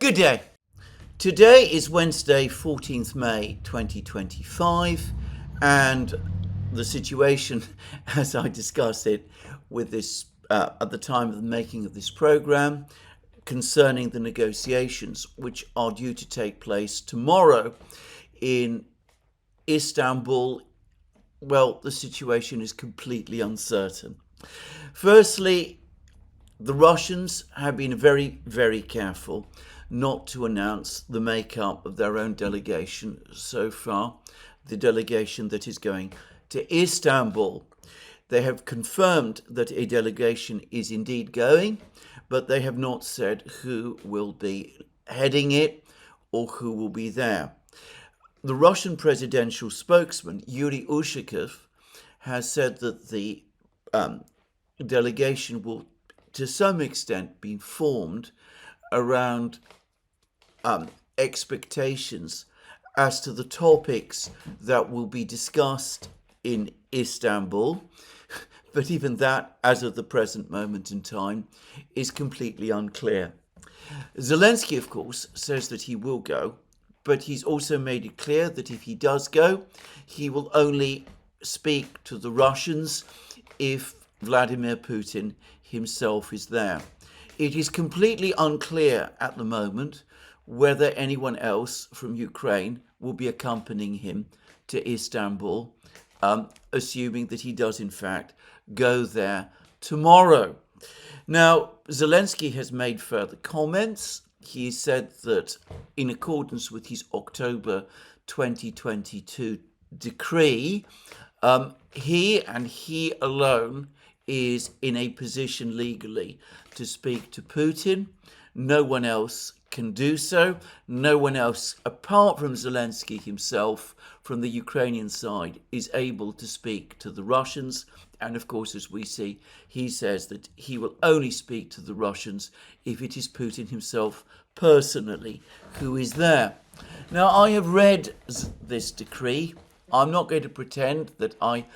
Good day. Today is Wednesday, 14th May 2025, and the situation, as I discussed it with this at the time of the making of this program, concerning the negotiations which are due to take place tomorrow in Istanbul, well, the situation is completely uncertain. Firstly, the Russians have been very, very careful not to announce the makeup of their own delegation so far, the delegation that is going to Istanbul. They have confirmed that a delegation is indeed going, but they have not said who will be heading it or who will be there. The Russian presidential spokesman, Yuri Ushakov, has said that the delegation will, to some extent, be formed around expectations as to the topics that will be discussed in Istanbul. But even that, as of the present moment in time, is completely unclear. Zelensky, of course, says that he will go, but he's also made it clear that if he does go, he will only speak to the Russians if Vladimir Putin himself is there. It is completely unclear at the moment whether anyone else from Ukraine will be accompanying him to Istanbul, assuming that he does in fact go there tomorrow. Now, Zelensky has made further comments. He said that in accordance with his October 2022 decree, he and he alone is in a position legally to speak to Putin. No one else can do so. No one else, apart from Zelensky himself, from the Ukrainian side, is able to speak to the Russians. And of course, as we see, he says that he will only speak to the Russians if it is Putin himself personally who is there. Now, I have read this decree. I'm not going to pretend that I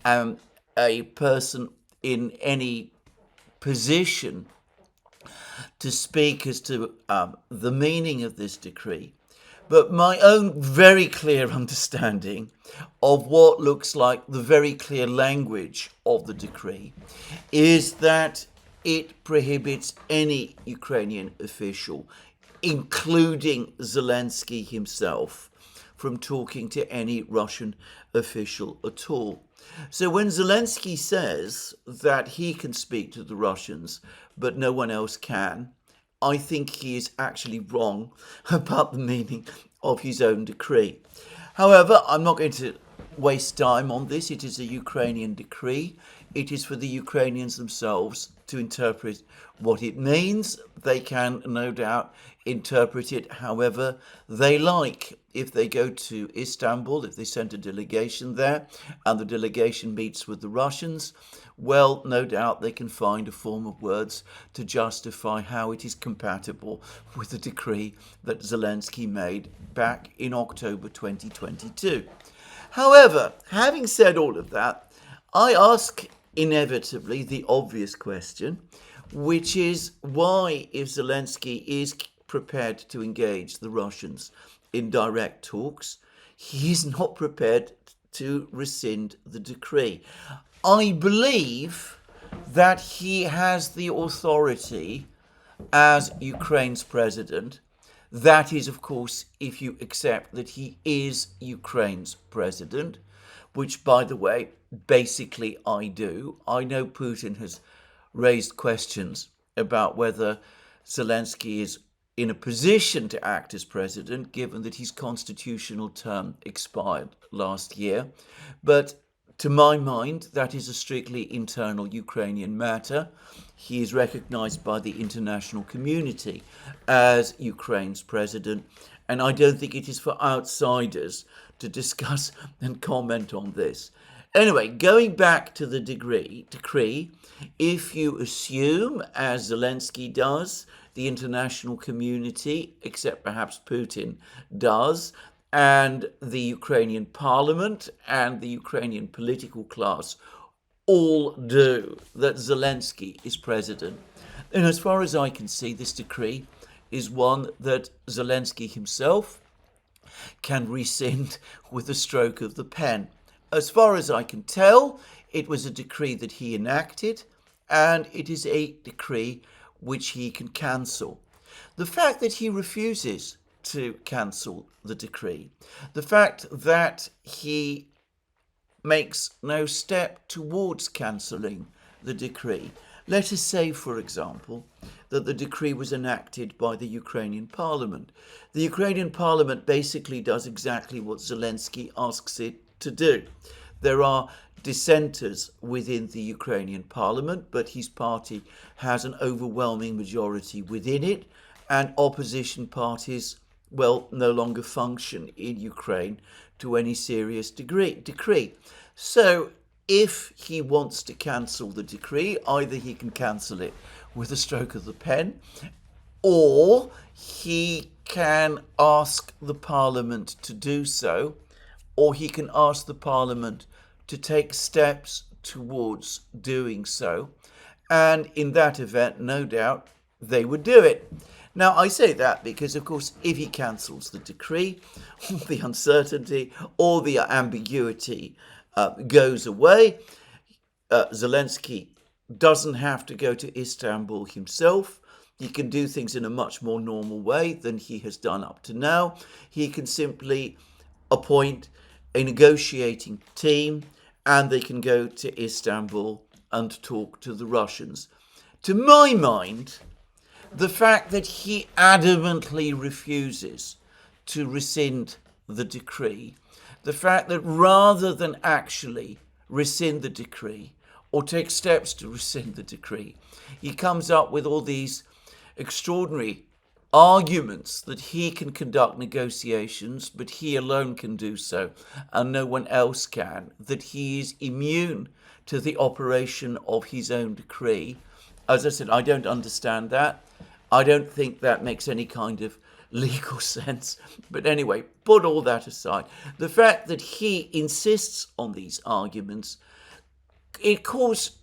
am a person in any position to speak as to the meaning of this decree, but my own very clear understanding of what looks like the very clear language of the decree is that it prohibits any Ukrainian official, including Zelensky himself, from talking to any Russian official at all. So when Zelensky says that he can speak to the Russians, but no one else can, I think he is actually wrong about the meaning of his own decree. However, I'm not going to waste time on this. It is a Ukrainian decree. It is for the Ukrainians themselves to interpret what it means. They can, no doubt, interpret it however they like. If they go to Istanbul, if they send a delegation there and the delegation meets with the Russians, well, no doubt they can find a form of words to justify how it is compatible with the decree that Zelensky made back in October 2022. However, having said all of that, I ask inevitably the obvious question, which is why, if Zelensky is prepared to engage the Russians in direct talks, he is not prepared to rescind the decree. I believe that he has the authority as Ukraine's president. That is, of course, if you accept that he is Ukraine's president, which, by the way, basically I do. I know Putin has raised questions about whether Zelensky is in a position to act as president, given that his constitutional term expired last year. But to my mind, that is a strictly internal Ukrainian matter. He is recognized by the international community as Ukraine's president, and I don't think it is for outsiders to discuss and comment on this. Anyway, going back to the decree, if you assume, as Zelensky does, the international community, except perhaps Putin, does, and the Ukrainian parliament and the Ukrainian political class all do, that Zelensky is president, then as far as I can see, this decree is one that Zelensky himself can rescind with a stroke of the pen. As far as I can tell, it was a decree that he enacted, and it is a decree which he can cancel. The fact that he refuses to cancel the decree, the fact that he makes no step towards cancelling the decree. Let us say, for example, that the decree was enacted by the Ukrainian parliament. The Ukrainian parliament basically does exactly what Zelensky asks it to do. There are dissenters within the Ukrainian parliament, but his party has an overwhelming majority within it, and opposition parties, well, no longer function in Ukraine to any serious decree. So if he wants to cancel the decree, either he can cancel it with a stroke of the pen, or he can ask the parliament to do so, or he can ask the parliament to take steps towards doing so. And in that event, no doubt, they would do it. Now, I say that because, of course, if he cancels the decree, the uncertainty or the ambiguity goes away. Zelensky doesn't have to go to Istanbul himself. He can do things in a much more normal way than he has done up to now. He can simply appoint a negotiating team, and they can go to Istanbul and talk to the Russians. To my mind, the fact that he adamantly refuses to rescind the decree, the fact that rather than actually rescind the decree or take steps to rescind the decree, he comes up with all these extraordinary arguments that he can conduct negotiations, but he alone can do so and no one else can, that he is immune to the operation of his own decree. As I said, I don't understand that. I don't think that makes any kind of legal sense. But anyway, put all that aside. The fact that he insists on these arguments, it calls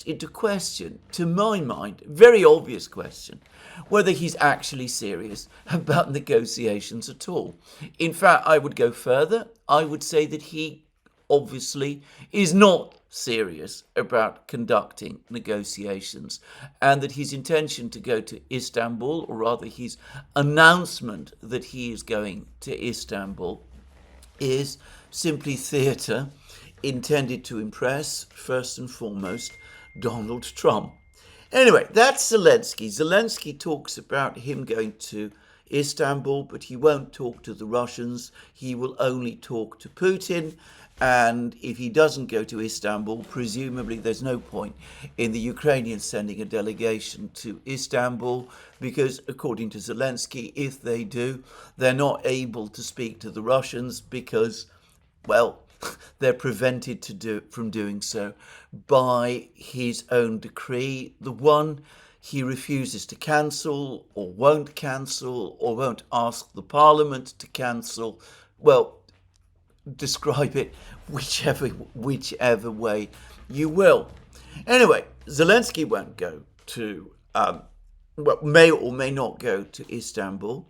into question, to my mind, very obvious question, whether he's actually serious about negotiations at all. In fact, I would go further. I would say that he obviously is not serious about conducting negotiations, and that his intention to go to Istanbul, or rather his announcement that he is going to Istanbul, is simply theatre intended to impress, first and foremost, Donald Trump. Anyway, that's Zelensky. Zelensky talks about him going to Istanbul, but he won't talk to the Russians. He will only talk to Putin. And if he doesn't go to Istanbul, presumably there's no point in the Ukrainians sending a delegation to Istanbul, because according to Zelensky, if they do, they're not able to speak to the Russians because, well, they're prevented from doing so by his own decree, the one he refuses to cancel or won't ask the parliament to cancel. Well, describe it whichever way you will. Anyway, Zelensky won't go to, may or may not go to Istanbul.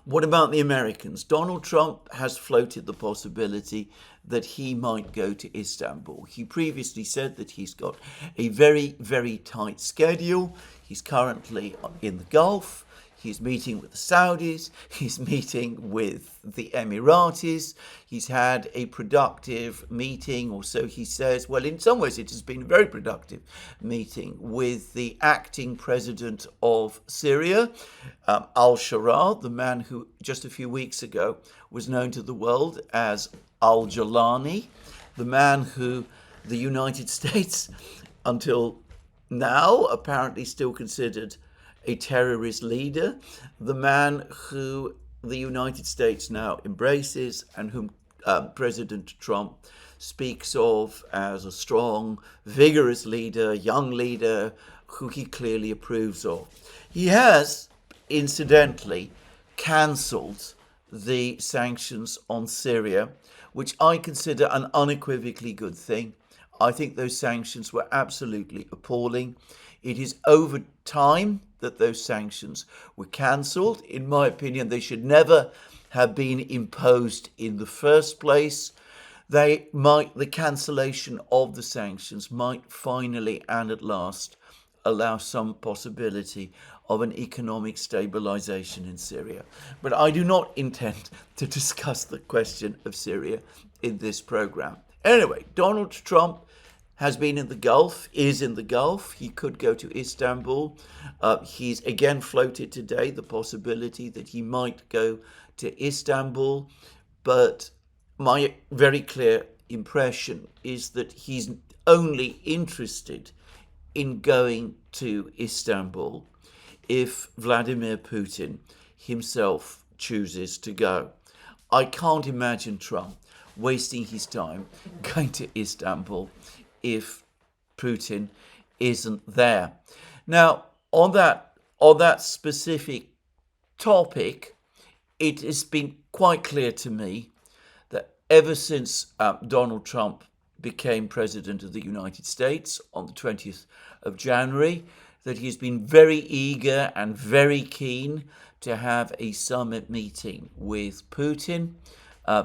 What about the Americans? Donald Trump has floated the possibility that he might go to Istanbul. He previously said that he's got a very, very tight schedule. He's currently in the Gulf. He's meeting with the Saudis. He's meeting with the Emiratis. He's had a productive meeting, or so he says. Well, in some ways, it has been a very productive meeting with the acting president of Syria, al-Sharaa, the man who just a few weeks ago was known to the world as al-Jalani, the man who the United States, until now, apparently still considered a terrorist leader, the man who the United States now embraces and whom President Trump speaks of as a strong, vigorous leader, young leader, who he clearly approves of. He has, incidentally, cancelled the sanctions on Syria, which I consider an unequivocally good thing. I think those sanctions were absolutely appalling. It is over time that those sanctions were cancelled. In my opinion, they should never have been imposed in the first place. The cancellation of the sanctions might finally and at last allow some possibility of an economic stabilization in Syria. But I do not intend to discuss the question of Syria in this program. Anyway, Donald Trump has been in the Gulf, is in the Gulf. He could go to Istanbul. He's again floated today the possibility that he might go to Istanbul. But my very clear impression is that he's only interested in going to Istanbul if Vladimir Putin himself chooses to go. I can't imagine Trump wasting his time going to Istanbul if Putin isn't there. Now, on that specific topic, it has been quite clear to me that ever since Donald Trump became President of the United States on the 20th of January, that he's been very eager and very keen to have a summit meeting with Putin.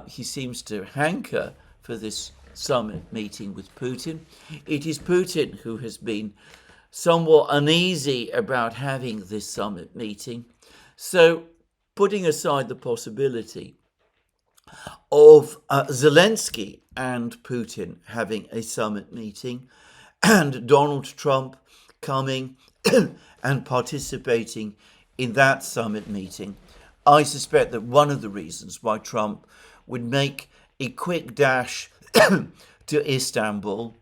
He seems to hanker for this summit meeting with Putin. It is Putin who has been somewhat uneasy about having this summit meeting. So, putting aside the possibility of Zelensky and Putin having a summit meeting and Donald Trump coming and participating in that summit meeting, I suspect that one of the reasons why Trump would make a quick dash to Istanbul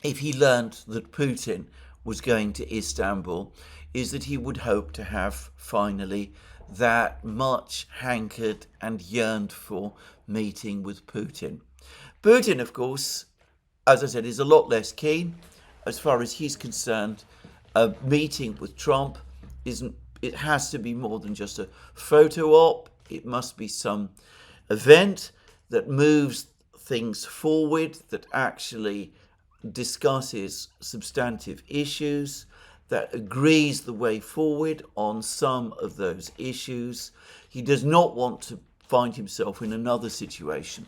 if he learned that Putin was going to Istanbul is that he would hope to have finally that much hankered and yearned for meeting with Putin. Putin, of course, as I said, is a lot less keen. As far as he's concerned, a meeting with Trump it has to be more than just a photo op. It must be some event that moves things forward, that actually discusses substantive issues, that agrees the way forward on some of those issues. He does not want to find himself in another situation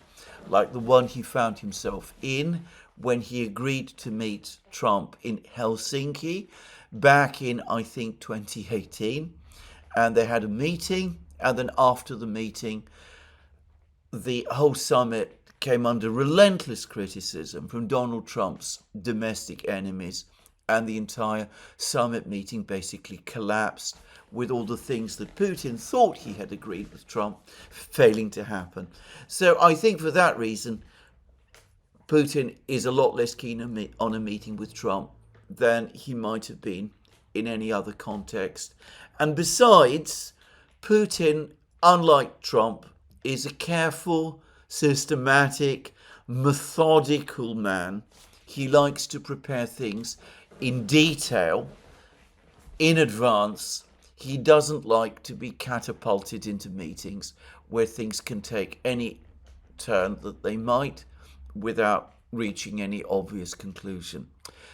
like the one he found himself in when he agreed to meet Trump in Helsinki back in, I think, 2018. And they had a meeting, and then after the meeting, the whole summit came under relentless criticism from Donald Trump's domestic enemies, and the entire summit meeting basically collapsed with all the things that Putin thought he had agreed with Trump failing to happen. So I think for that reason, Putin is a lot less keen on a meeting with Trump than he might have been in any other context. And besides, Putin, unlike Trump, is a careful, systematic, methodical man. He likes to prepare things in detail, in advance. He doesn't like to be catapulted into meetings where things can take any turn that they might without reaching any obvious conclusion.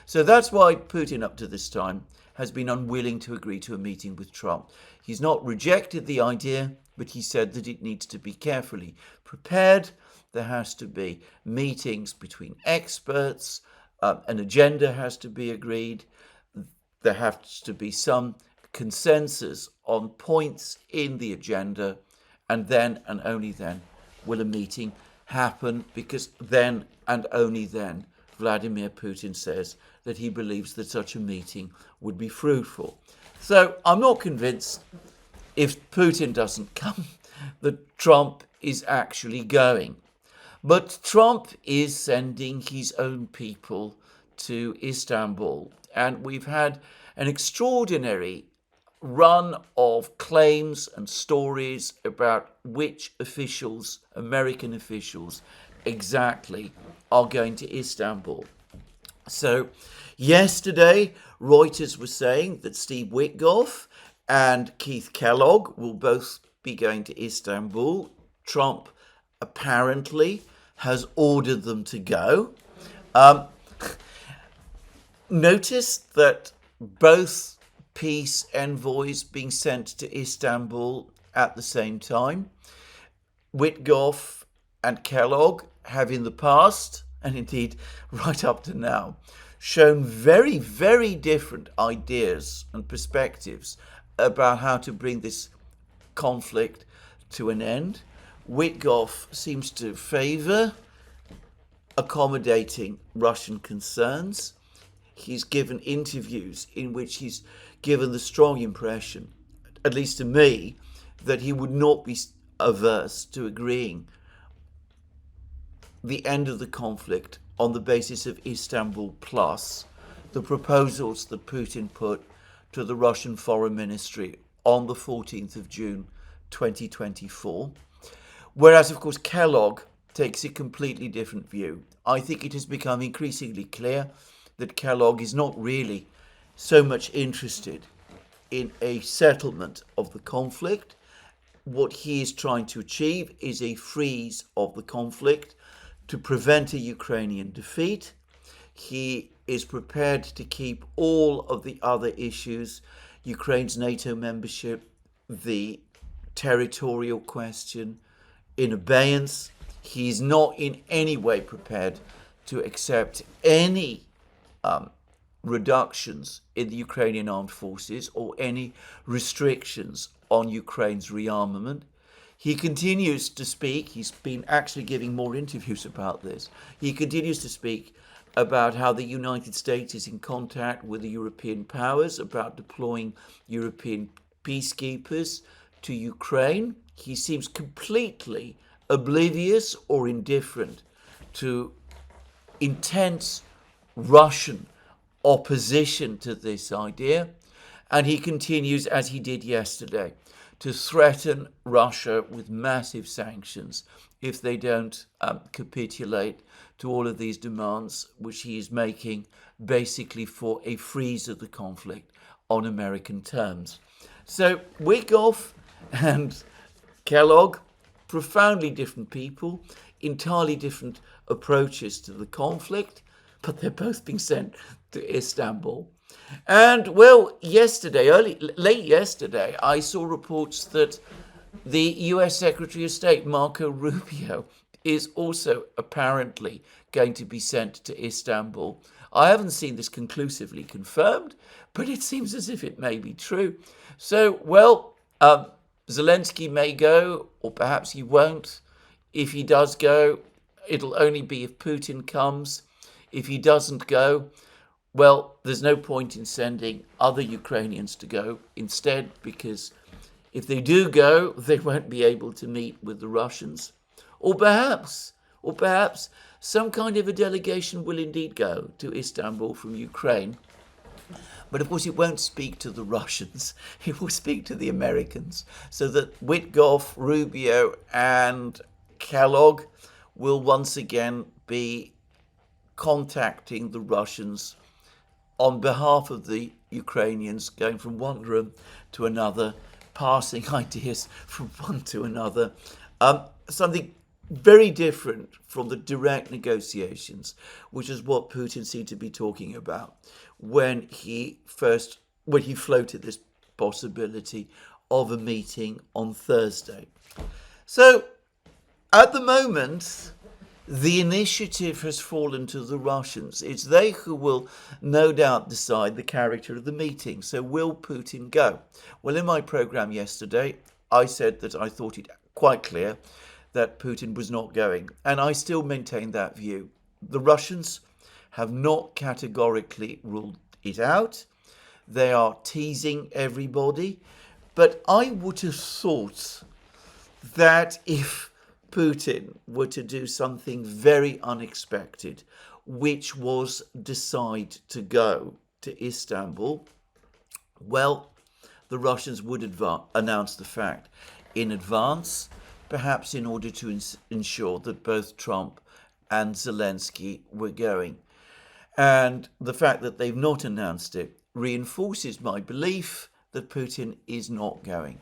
So that's why Putin, up to this time, has been unwilling to agree to a meeting with Trump. He's not rejected the idea, but he said that it needs to be carefully prepared. There has to be meetings between experts. An agenda has to be agreed. There has to be some consensus on points in the agenda, and then and only then will a meeting happen, because then and only then Vladimir Putin says that he believes that such a meeting would be fruitful. So I'm not convinced, if Putin doesn't come, that Trump is actually going. But Trump is sending his own people to Istanbul, and we've had an extraordinary run of claims and stories about which officials, American officials, exactly are going to Istanbul. So yesterday, Reuters was saying that Steve Witkoff and Keith Kellogg will both be going to Istanbul. Trump apparently has ordered them to go. Notice that both peace envoys being sent to Istanbul at the same time. Witkoff and Kellogg have in the past, and indeed right up to now, shown very, very different ideas and perspectives about how to bring this conflict to an end. Witkoff seems to favour accommodating Russian concerns. He's given interviews in which he's given the strong impression, at least to me, that he would not be averse to agreeing the end of the conflict on the basis of Istanbul plus the proposals that Putin put to the Russian Foreign Ministry on the 14th of June 2024. Whereas, of course, Kellogg takes a completely different view. I think it has become increasingly clear that Kellogg is not really so much interested in a settlement of the conflict. What he is trying to achieve is a freeze of the conflict to prevent a Ukrainian defeat. He is prepared to keep all of the other issues, Ukraine's NATO membership, the territorial question, in abeyance. He is not in any way prepared to accept any reductions in the Ukrainian armed forces or any restrictions on Ukraine's rearmament. He continues to speak, he's been actually giving more interviews about this, he continues to speak about how the United States is in contact with the European powers, about deploying European peacekeepers to Ukraine. He seems completely oblivious or indifferent to intense Russian opposition to this idea. And he continues, as he did yesterday, to threaten Russia with massive sanctions if they don't capitulate to all of these demands, which he is making basically for a freeze of the conflict on American terms. So Witkoff and Kellogg, profoundly different people, entirely different approaches to the conflict, but they're both being sent to Istanbul. And well, late yesterday, I saw reports that the US Secretary of State, Marco Rubio, is also apparently going to be sent to Istanbul. I haven't seen this conclusively confirmed, but it seems as if it may be true. So, well, Zelensky may go, or perhaps he won't. If he does go, it'll only be if Putin comes. If he doesn't go, well, there's no point in sending other Ukrainians to go instead, because if they do go, they won't be able to meet with the Russians. Or perhaps some kind of a delegation will indeed go to Istanbul from Ukraine. But of course, it won't speak to the Russians. It will speak to the Americans. So that Witkoff, Rubio, and Kellogg will once again be contacting the Russians on behalf of the Ukrainians, going from one room to another, passing ideas from one to another. Something very different from the direct negotiations, which is what Putin seemed to be talking about when he floated this possibility of a meeting on Thursday. So at the moment, the initiative has fallen to the Russians. It's they who will no doubt decide the character of the meeting. So will Putin go? Well, in my program yesterday, I said that I thought it quite clear that Putin was not going. And I still maintain that view. The Russians have not categorically ruled it out. They are teasing everybody. But I would have thought that if Putin were to do something very unexpected, which was decide to go to Istanbul, well, the Russians would announce the fact in advance, perhaps in order to ensure that both Trump and Zelensky were going. And the fact that they've not announced it reinforces my belief that Putin is not going.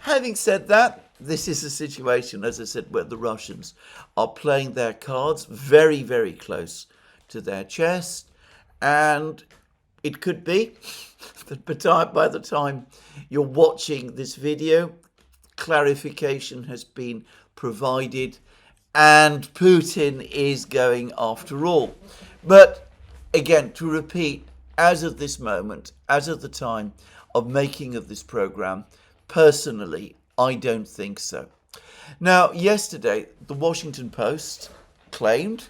Having said that, this is a situation, as I said, where the Russians are playing their cards very, very close to their chest. And it could be that by the time you're watching this video, clarification has been provided and Putin is going after all. But again, to repeat, as of this moment, as of the time of making of this program, personally, I don't think so. Now, yesterday, the Washington Post claimed,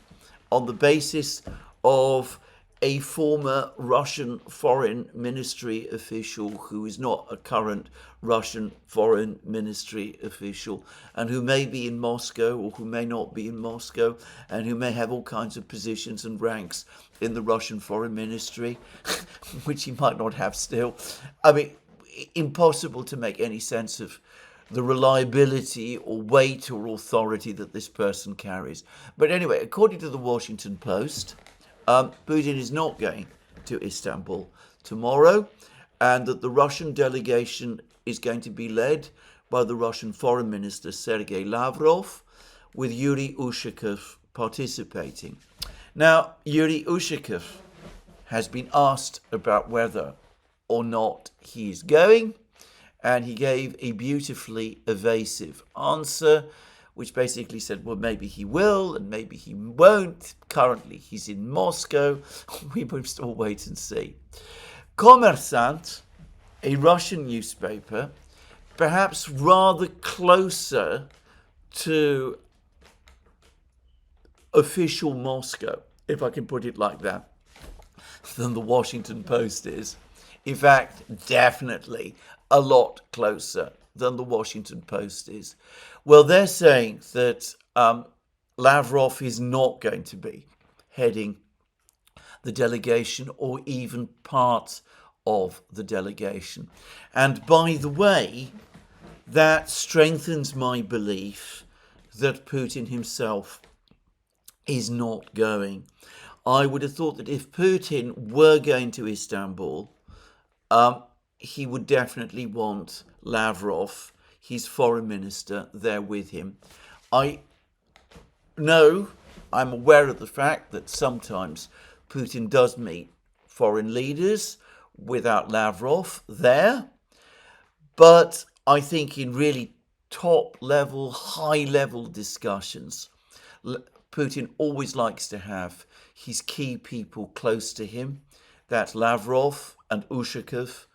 on the basis of a former Russian foreign ministry official who is not a current Russian foreign ministry official and who may be in Moscow or who may not be in Moscow and who may have all kinds of positions and ranks in the Russian foreign ministry, which he might not have still. I mean, impossible to make any sense of the reliability or weight or authority that this person carries. But anyway, according to the Washington Post, Putin is not going to Istanbul tomorrow, and that the Russian delegation is going to be led by the Russian Foreign Minister Sergei Lavrov, with Yuri Ushakov participating. Now, Yuri Ushakov has been asked about whether or not he is going, and he gave a beautifully evasive answer, which basically said, well, maybe he will and maybe he won't. Currently, he's in Moscow. We must all wait and see. Kommersant, a Russian newspaper, perhaps rather closer to official Moscow, if I can put it like that, than the Washington Post is. In fact, definitely a lot closer than the Washington Post is. Well, they're saying that Lavrov is not going to be heading the delegation or even part of the delegation. And by the way, that strengthens my belief that Putin himself is not going. I would have thought that if Putin were going to Istanbul, he would definitely want Lavrov, his foreign minister, there with him. I'm aware of the fact that sometimes Putin does meet foreign leaders without Lavrov there, but I think in really top-level, high-level discussions, Putin always likes to have his key people close to him. That's Lavrov and Ushakov,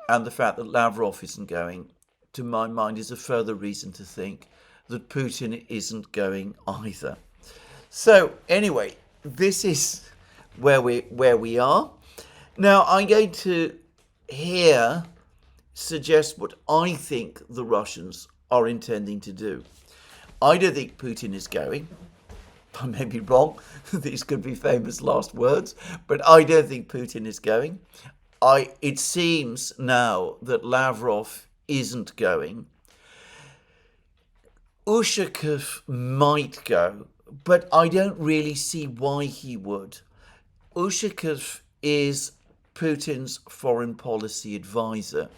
and the fact that Lavrov isn't going, to my mind, is a further reason to think that Putin isn't going either. So anyway, this is where we are. Now I'm going to here suggest what I think the Russians are intending to do. I don't think Putin is going. I may be wrong. These could be famous last words, but I don't think Putin is going. It seems now that Lavrov isn't going. Ushakov might go, but I don't really see why he would. Ushakov is Putin's foreign policy advisor,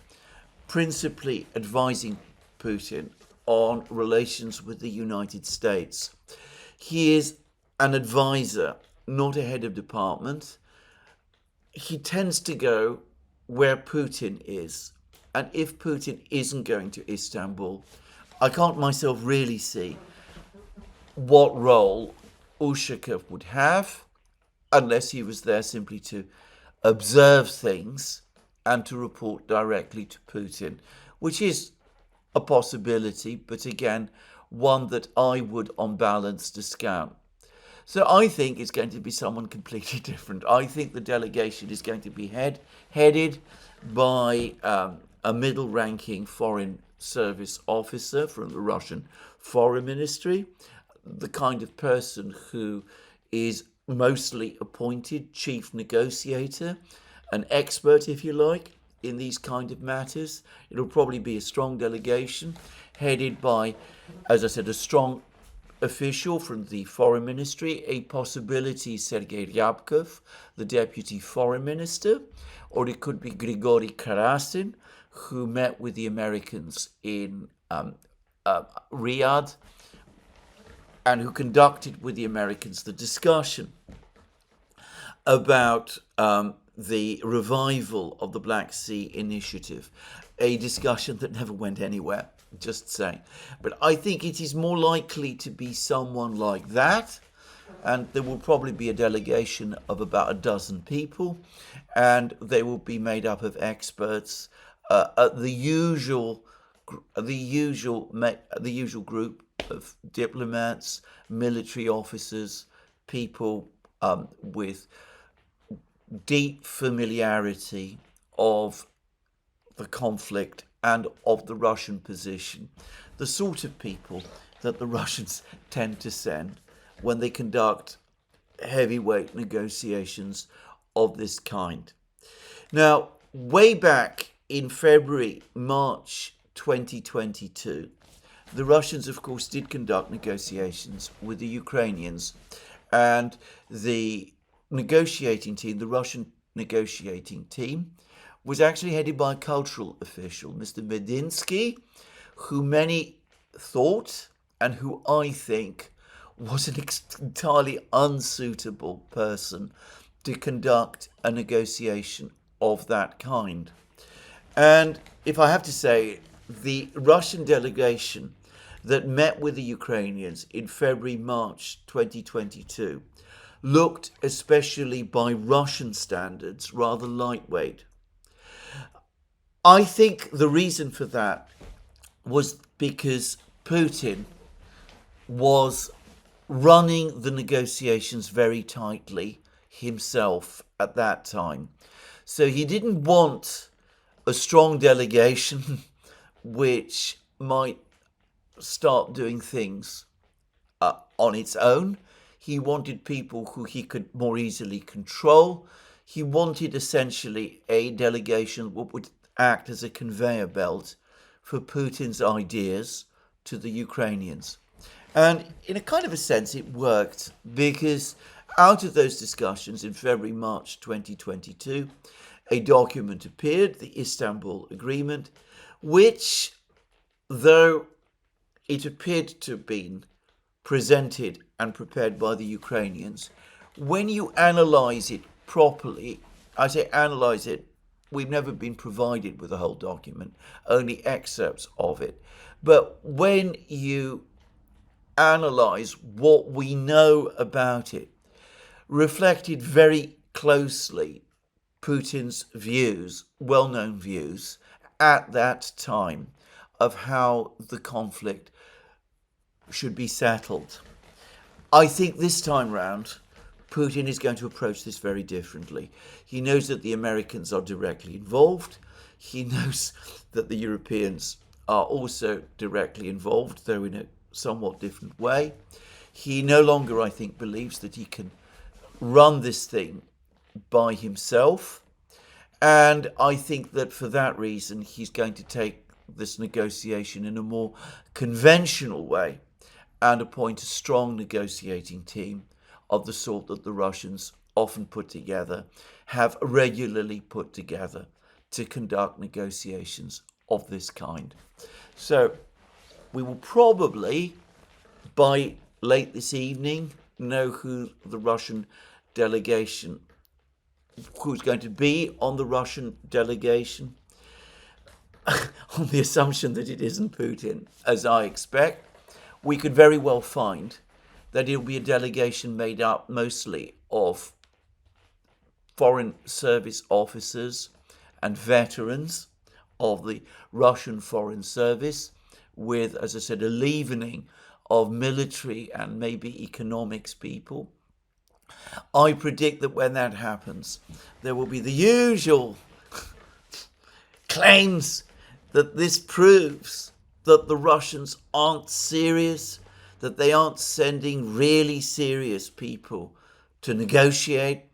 principally advising Putin on relations with the United States. He is an advisor, not a head of department. He tends to go where Putin is. And if Putin isn't going to Istanbul, I can't myself really see what role Ushakov would have, unless he was there simply to observe things and to report directly to Putin, which is a possibility, but again, one that I would on balance discount. So I think it's going to be someone completely different. I think the delegation is going to be headed by a middle-ranking foreign service officer from the Russian Foreign Ministry, the kind of person who is mostly appointed chief negotiator, an expert, if you like, in these kind of matters. It'll probably be a strong delegation headed by, as I said, a strong official from the foreign ministry, a possibility Sergei Ryabkov, the deputy foreign minister, or it could be Grigory Karasin, who met with the Americans in Riyadh and who conducted with the Americans the discussion about the revival of the Black Sea Initiative, a discussion that never went anywhere, just saying. But I think it is more likely to be someone like that, and there will probably be a delegation of about a dozen people, and they will be made up of experts, the usual group of diplomats, military officers, people with deep familiarity of the conflict and of the Russian position, the sort of people that the Russians tend to send when they conduct heavyweight negotiations of this kind. Now, way back in February, March 2022, the Russians, of course, did conduct negotiations with the Ukrainians, and the negotiating team, the Russian negotiating team, was actually headed by a cultural official, Mr. Medinsky, who many thought, and who I think was an entirely unsuitable person to conduct a negotiation of that kind. And if I have to say, the Russian delegation that met with the Ukrainians in February, March 2022 looked, especially by Russian standards, rather lightweight. I think the reason for that was because Putin was running the negotiations very tightly himself at that time. So he didn't want a strong delegation which might start doing things on its own. He wanted people who he could more easily control. He wanted essentially a delegation that would act as a conveyor belt for Putin's ideas to the Ukrainians. And in a kind of a sense, it worked, because out of those discussions in February, March 2022, a document appeared, the Istanbul Agreement, which, though it appeared to have been presented and prepared by the Ukrainians, when you analyse it properly, I say analyse it, we've never been provided with the whole document, only excerpts of it. But when you analyse what we know about it, reflected very closely Putin's views, well-known views, at that time of how the conflict should be settled. I think this time round, Putin is going to approach this very differently. He knows that the Americans are directly involved. He knows that the Europeans are also directly involved, though in a somewhat different way. He no longer, I think, believes that he can run this thing by himself. And I think that for that reason, he's going to take this negotiation in a more conventional way and appoint a strong negotiating team of the sort that the Russians often put together, have regularly put together to conduct negotiations of this kind. So we will probably, by late this evening, know who the Russian delegation, who's going to be on the Russian delegation, on the assumption that it isn't Putin, as I expect. We could very well find that it'll be a delegation made up mostly of foreign service officers and veterans of the Russian Foreign Service, with, as I said, a leavening of military and maybe economics people. I predict that when that happens, there will be the usual claims that this proves that the Russians aren't serious, that they aren't sending really serious people to negotiate.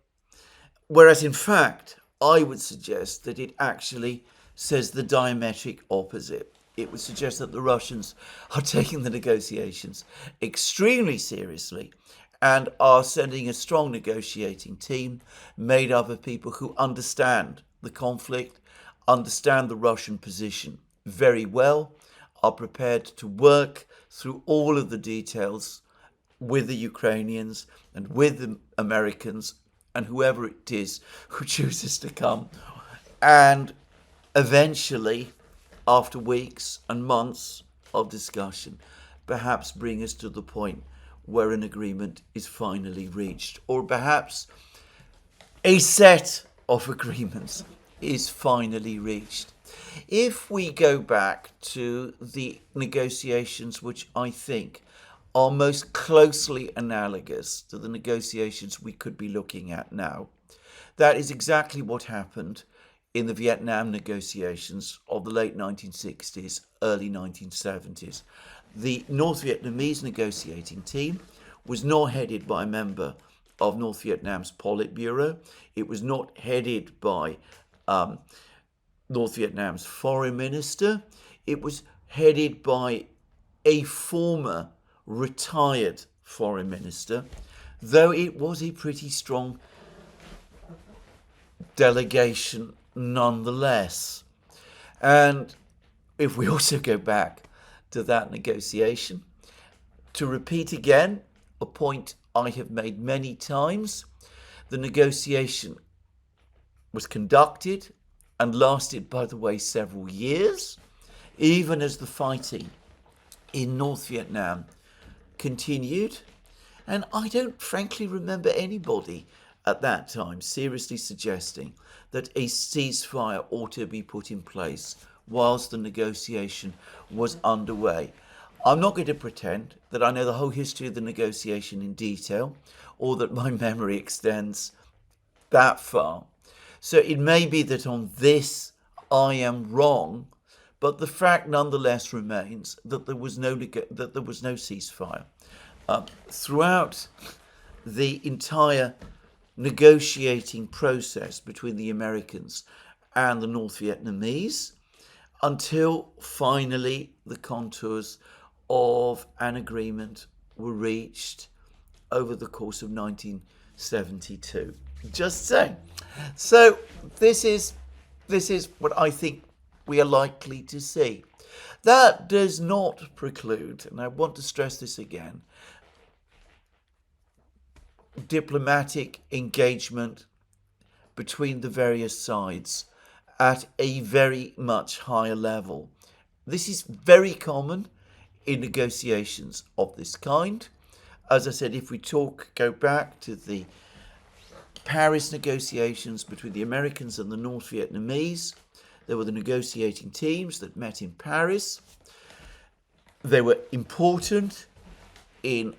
Whereas in fact, I would suggest that it actually says the diametric opposite. It would suggest that the Russians are taking the negotiations extremely seriously and are sending a strong negotiating team made up of people who understand the conflict, understand the Russian position very well, are prepared to work through all of the details with the Ukrainians and with the Americans and whoever it is who chooses to come, and eventually, after weeks and months of discussion, perhaps bring us to the point where an agreement is finally reached, or perhaps a set of agreements is finally reached. If we go back to the negotiations which I think are most closely analogous to the negotiations we could be looking at now, that is exactly what happened in the Vietnam negotiations of the late 1960s, early 1970s. The North Vietnamese negotiating team was not headed by a member of North Vietnam's Politburo. It was not headed by North Vietnam's foreign minister. It was headed by a former retired foreign minister, though it was a pretty strong delegation nonetheless. And if we also go back to that negotiation, to repeat again a point I have made many times, the negotiation was conducted and lasted, by the way, several years, even as the fighting in North Vietnam continued. And I don't frankly remember anybody at that time seriously suggesting that a ceasefire ought to be put in place whilst the negotiation was underway. I'm not going to pretend that I know the whole history of the negotiation in detail, or that my memory extends that far. So it may be that on this I am wrong, but the fact nonetheless remains that there was no ceasefire. Throughout the entire negotiating process between the Americans and the North Vietnamese, until finally the contours of an agreement were reached over the course of 1972. Just saying. So this is what I think we are likely to see. That does not preclude, and I want to stress this again, diplomatic engagement between the various sides at a very much higher level. This is very common in negotiations of this kind. As I said, if we go back to the Paris negotiations between the Americans and the North Vietnamese, there were the negotiating teams that met in Paris. They were important in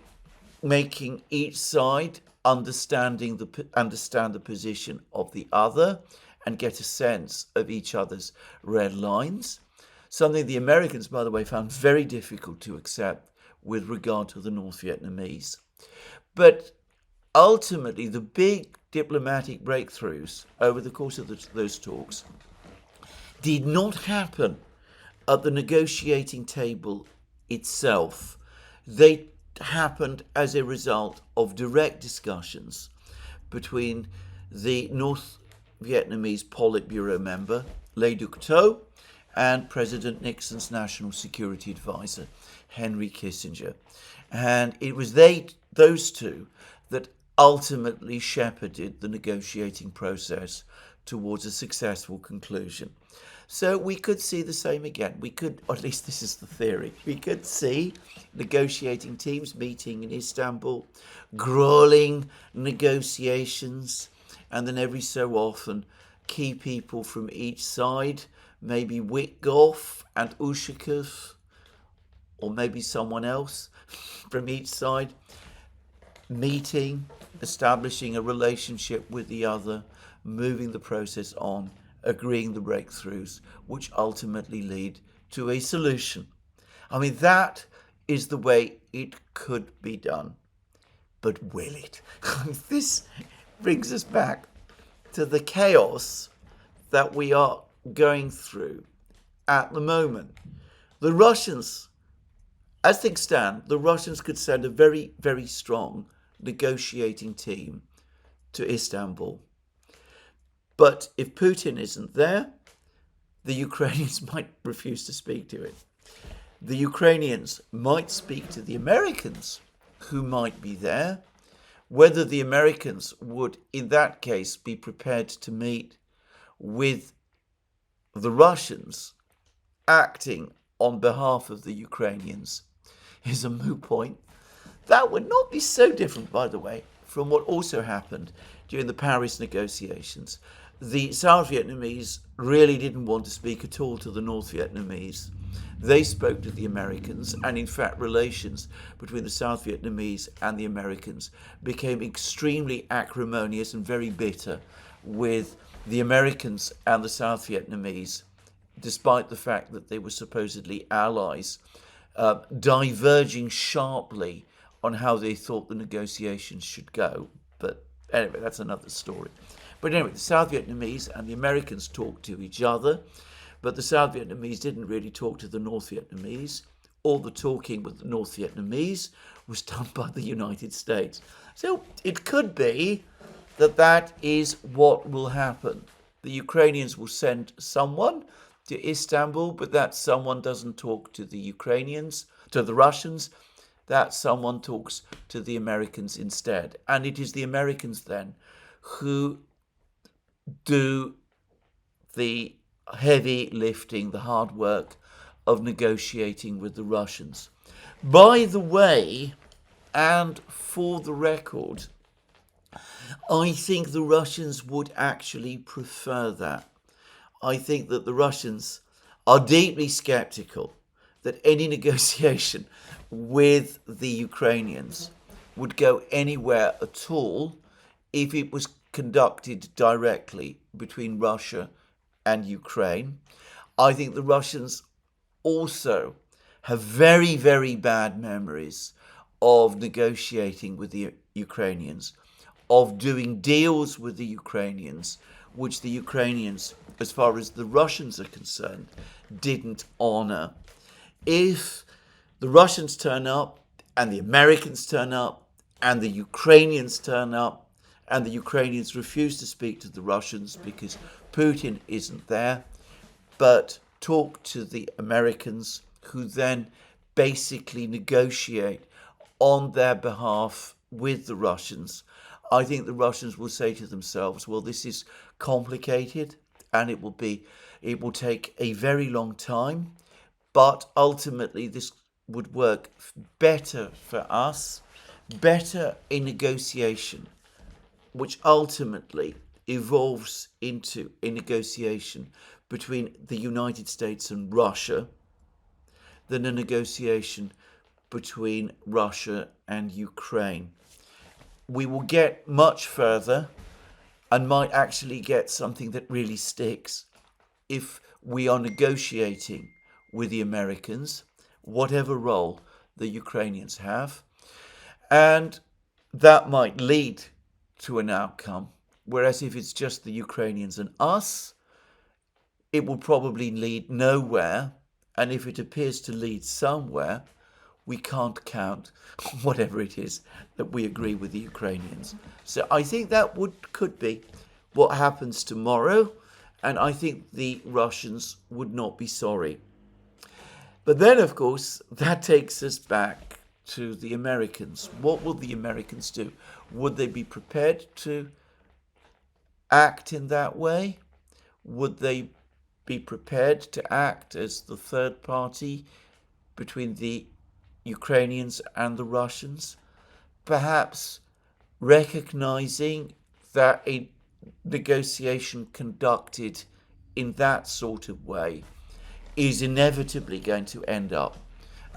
making each side understand the position of the other and get a sense of each other's red lines. Something the Americans, by the way, found very difficult to accept with regard to the North Vietnamese. But ultimately, the big diplomatic breakthroughs over the course of those talks did not happen at the negotiating table itself. They happened as a result of direct discussions between the North Vietnamese Politburo member, Le Duc Tho, and President Nixon's National Security Advisor, Henry Kissinger. And it was those two that ultimately shepherded the negotiating process towards a successful conclusion. So we could see the same again. We could, or at least this is the theory, we could see negotiating teams meeting in Istanbul, grueling negotiations, and then every so often key people from each side, maybe Witkoff and Ushakov, or maybe someone else from each side, meeting, establishing a relationship with the other, moving the process on, agreeing the breakthroughs, which ultimately lead to a solution. I mean, that is the way it could be done. But will it? This brings us back to the chaos that we are going through at the moment. The Russians, as things stand, the Russians could send a very, very strong negotiating team to Istanbul. But if Putin isn't there, the Ukrainians might refuse to speak to it. The Ukrainians might speak to the Americans, who might be there, whether the Americans would, in that case, be prepared to meet with the Russians acting on behalf of the Ukrainians is a moot point. That would not be so different, by the way, from what also happened during the Paris negotiations. The South Vietnamese really didn't want to speak at all to the North Vietnamese. They spoke to the Americans, and in fact relations between the South Vietnamese and the Americans became extremely acrimonious and very bitter, with the Americans and the South Vietnamese, despite the fact that they were supposedly allies, diverging sharply on how they thought the negotiations should go. But anyway, that's another story. But anyway, the South Vietnamese and the Americans talked to each other, but the South Vietnamese didn't really talk to the North Vietnamese. All the talking with the North Vietnamese was done by the United States. So it could be that that is what will happen. The Ukrainians will send someone to Istanbul, but that someone doesn't talk to the Ukrainians, to the Russians. That someone talks to the Americans instead. And it is the Americans then who do the heavy lifting, the hard work of negotiating with the Russians. By the way, and for the record, I think the Russians would actually prefer that. I think that the Russians are deeply skeptical that any negotiation with the Ukrainians would go anywhere at all if it was conducted directly between Russia and Ukraine. I think the Russians also have very, very bad memories of negotiating with the Ukrainians, of doing deals with the Ukrainians, which the Ukrainians, as far as the Russians are concerned, didn't honor. If the Russians turn up and the Americans turn up and the Ukrainians turn up and the Ukrainians refuse to speak to the Russians because Putin isn't there, but talk to the Americans, who then basically negotiate on their behalf with the Russians, I think the Russians will say to themselves, well, this is complicated and it will take a very long time, but ultimately this would work better for us, better in negotiation, which ultimately evolves into a negotiation between the United States and Russia than a negotiation between Russia and Ukraine. We will get much further and might actually get something that really sticks if we are negotiating with the Americans, whatever role the Ukrainians have, and that might lead to an outcome. Whereas if it's just the Ukrainians and us, it will probably lead nowhere, and if it appears to lead somewhere, we can't count whatever it is that we agree with the Ukrainians. So I think that could be what happens tomorrow, and I think the Russians would not be sorry. But then, of course, that takes us back to the Americans. What will the Americans do? Would they be prepared to act in that way? Would they be prepared to act as the third party between the Ukrainians and the Russians? Perhaps recognizing that a negotiation conducted in that sort of way is inevitably going to end up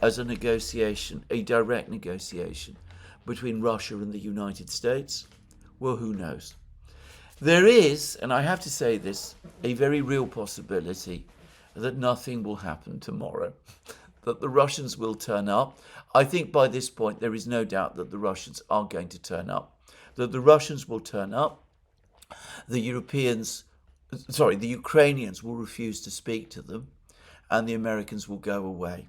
as a negotiation, a direct negotiation between Russia and the United States? Well, who knows? There is, and I have to say this, a very real possibility that nothing will happen tomorrow, that the Russians will turn up. I think by this point there is no doubt that the Russians are going to turn up, that the Russians will turn up, the Ukrainians will refuse to speak to them, and the Americans will go away.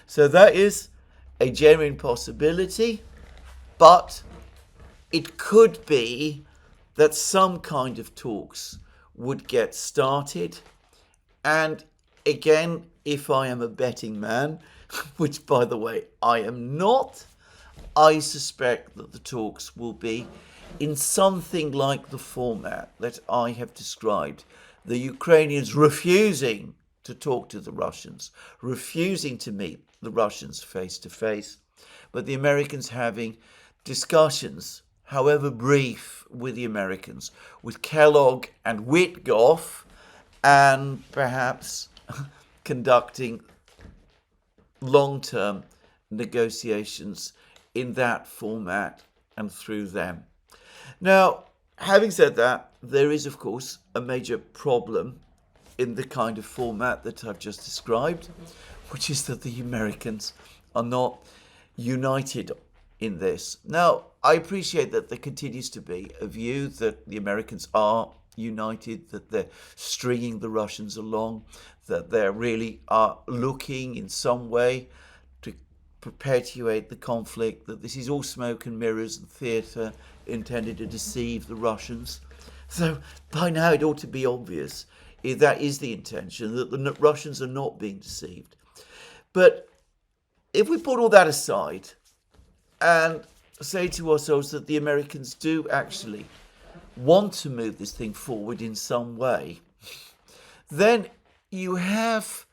So that is a genuine possibility, but it could be that some kind of talks would get started. And again, if I am a betting man, which by the way I am not, I suspect that the talks will be in something like the format that I have described. The Ukrainians refusing to talk to the Russians, refusing to meet the Russians face to face, but the Americans having discussions, however brief, with the Americans, with Kellogg and Witkoff, and perhaps conducting long-term negotiations in that format and through them. Now, having said that, there is, of course, a major problem in the kind of format that I've just described, which is that the Americans are not united in this. Now, I appreciate that there continues to be a view that the Americans are united, that they're stringing the Russians along, that they really are looking in some way to perpetuate the conflict, that this is all smoke and mirrors and theatre intended to deceive the Russians. So by now it ought to be obvious if that is the intention, that the Russians are not being deceived. But if we put all that aside and say to ourselves that the Americans do actually want to move this thing forward in some way, then you have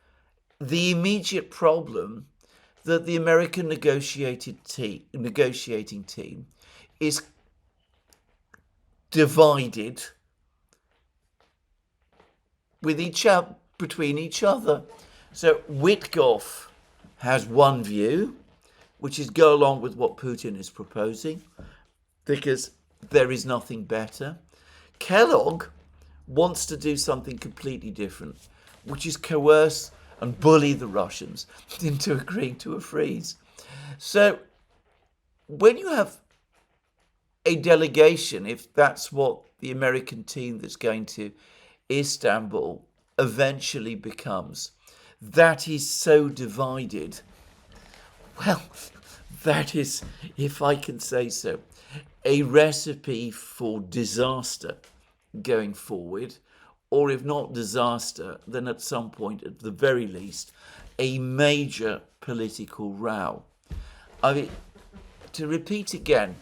the immediate problem that the American negotiating team is divided with between each other. So Witkoff has one view, which is go along with what Putin is proposing, because there is nothing better. Kellogg wants to do something completely different, which is coerce and bully the Russians into agreeing to a freeze. So when you have a delegation, if that's what the American team that's going to Istanbul eventually becomes, that is so divided, well, that is, if I can say so, a recipe for disaster going forward, or if not disaster, then at some point, at the very least, a major political row. I mean, to repeat again,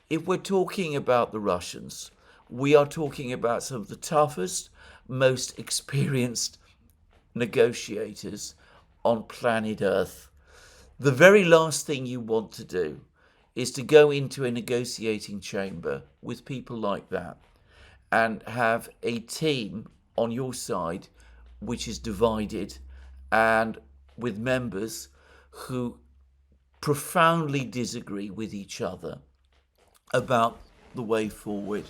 if we're talking about the Russians, we are talking about some of the toughest, most experienced negotiators on planet Earth. The very last thing you want to do is to go into a negotiating chamber with people like that and have a team on your side which is divided and with members who profoundly disagree with each other about the way forward.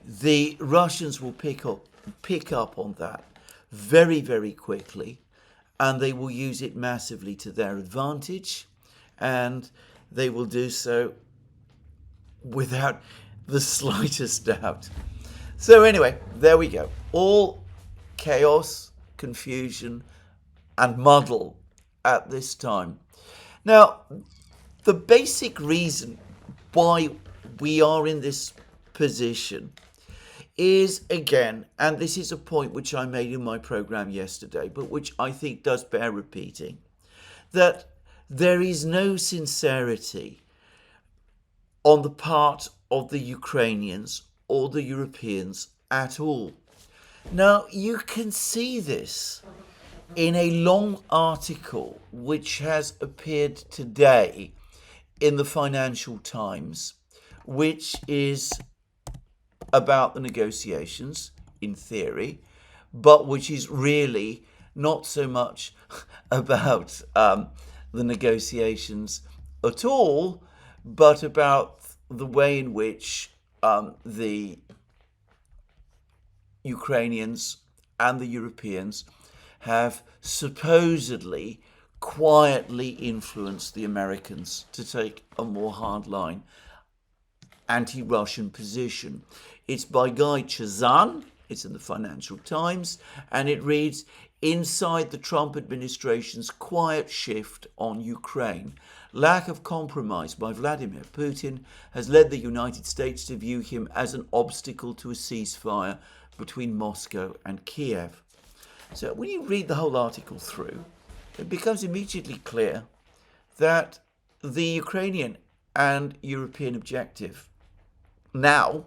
The Russians will pick up on that very, very quickly, and they will use it massively to their advantage, and they will do so without the slightest doubt. So anyway, there we go. All chaos, confusion, and muddle at this time. Now, the basic reason why we are in this position is, again, and this is a point which I made in my program yesterday, but which I think does bear repeating, that there is no sincerity on the part of the Ukrainians or the Europeans at all. Now, you can see this in a long article which has appeared today in the Financial Times, which is about the negotiations in theory, but which is really not so much about the negotiations at all, but about the way in which the Ukrainians and the Europeans have supposedly quietly influenced the Americans to take a more hardline anti-Russian position. It's by Guy Chazan, it's in the Financial Times, and it reads, "Inside the Trump administration's quiet shift on Ukraine, lack of compromise by Vladimir Putin has led the United States to view him as an obstacle to a ceasefire between Moscow and Kiev." So when you read the whole article through, it becomes immediately clear that the Ukrainian and European objective now,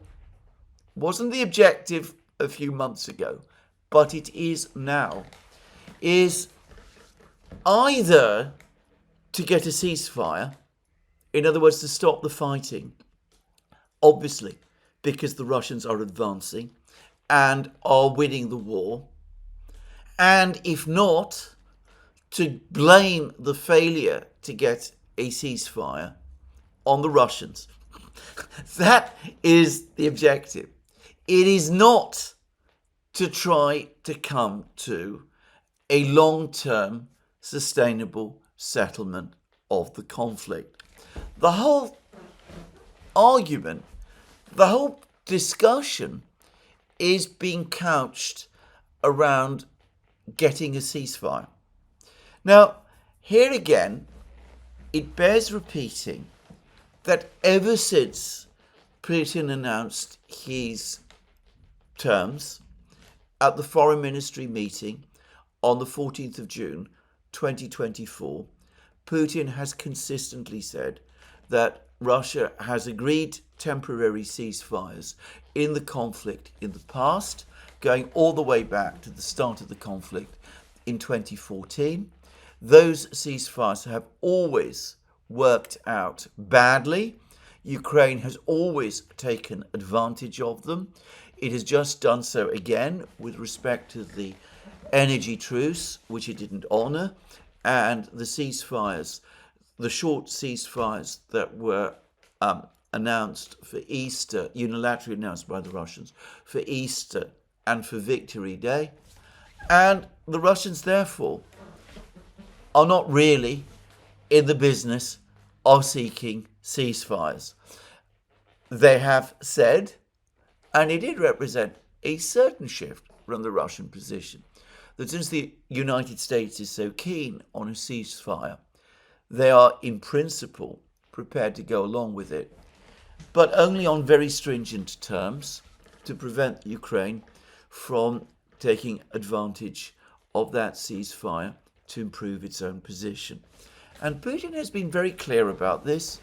wasn't the objective a few months ago, but it is now, is either to get a ceasefire, in other words, to stop the fighting, obviously, because the Russians are advancing and are winning the war, and if not, to blame the failure to get a ceasefire on the Russians. That is the objective. It is not to try to come to a long-term sustainable settlement of the conflict. The whole argument, the whole discussion is being couched around getting a ceasefire. Now, here again, it bears repeating that ever since Putin announced his terms at the Foreign Ministry meeting on the 14th of June 2024, Putin has consistently said that Russia has agreed temporary ceasefires in the conflict in the past, going all the way back to the start of the conflict in 2014. Those ceasefires have always worked out badly. Ukraine has always taken advantage of them. It has just done so again with respect to the energy truce, which it didn't honour, and the ceasefires, the short ceasefires that were announced for Easter, unilaterally announced by the Russians, for Easter and for Victory Day. And the Russians, therefore, are not really in the business of seeking ceasefires. They have said, and it did represent a certain shift from the Russian position, that since the United States is so keen on a ceasefire, they are in principle prepared to go along with it, but only on very stringent terms to prevent Ukraine from taking advantage of that ceasefire to improve its own position. And Putin has been very clear about this,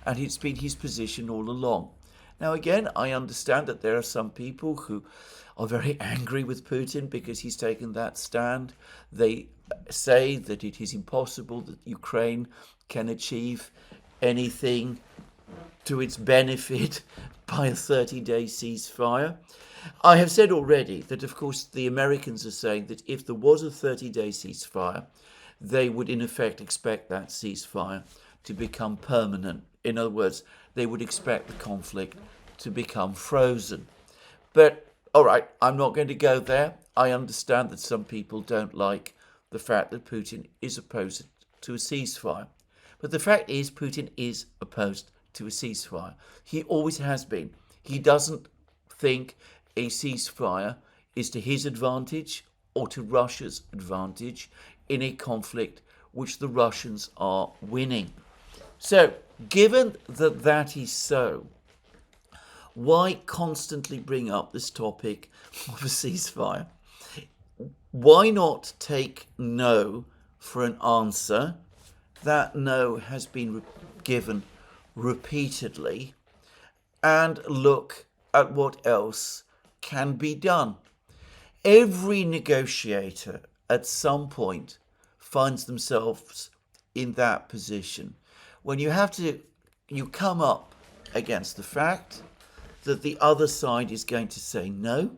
and it's been his position all along. Now, again, I understand that there are some people who are very angry with Putin because he's taken that stand. They say that it is impossible that Ukraine can achieve anything to its benefit by a 30-day ceasefire. I have said already that, of course, the Americans are saying that if there was a 30-day ceasefire, they would in effect expect that ceasefire to become permanent. In other words, they would expect the conflict to become frozen. But, all right, I'm not going to go there. I understand that some people don't like the fact that Putin is opposed to a ceasefire. But the fact is, Putin is opposed to a ceasefire. He always has been. He doesn't think a ceasefire is to his advantage or to Russia's advantage in a conflict which the Russians are winning. So, given that that is so, why constantly bring up this topic of a ceasefire? Why not take no for an answer? That no has been given repeatedly, and look at what else can be done. Every negotiator at some point finds themselves in that position when you come up against the fact that the other side is going to say no,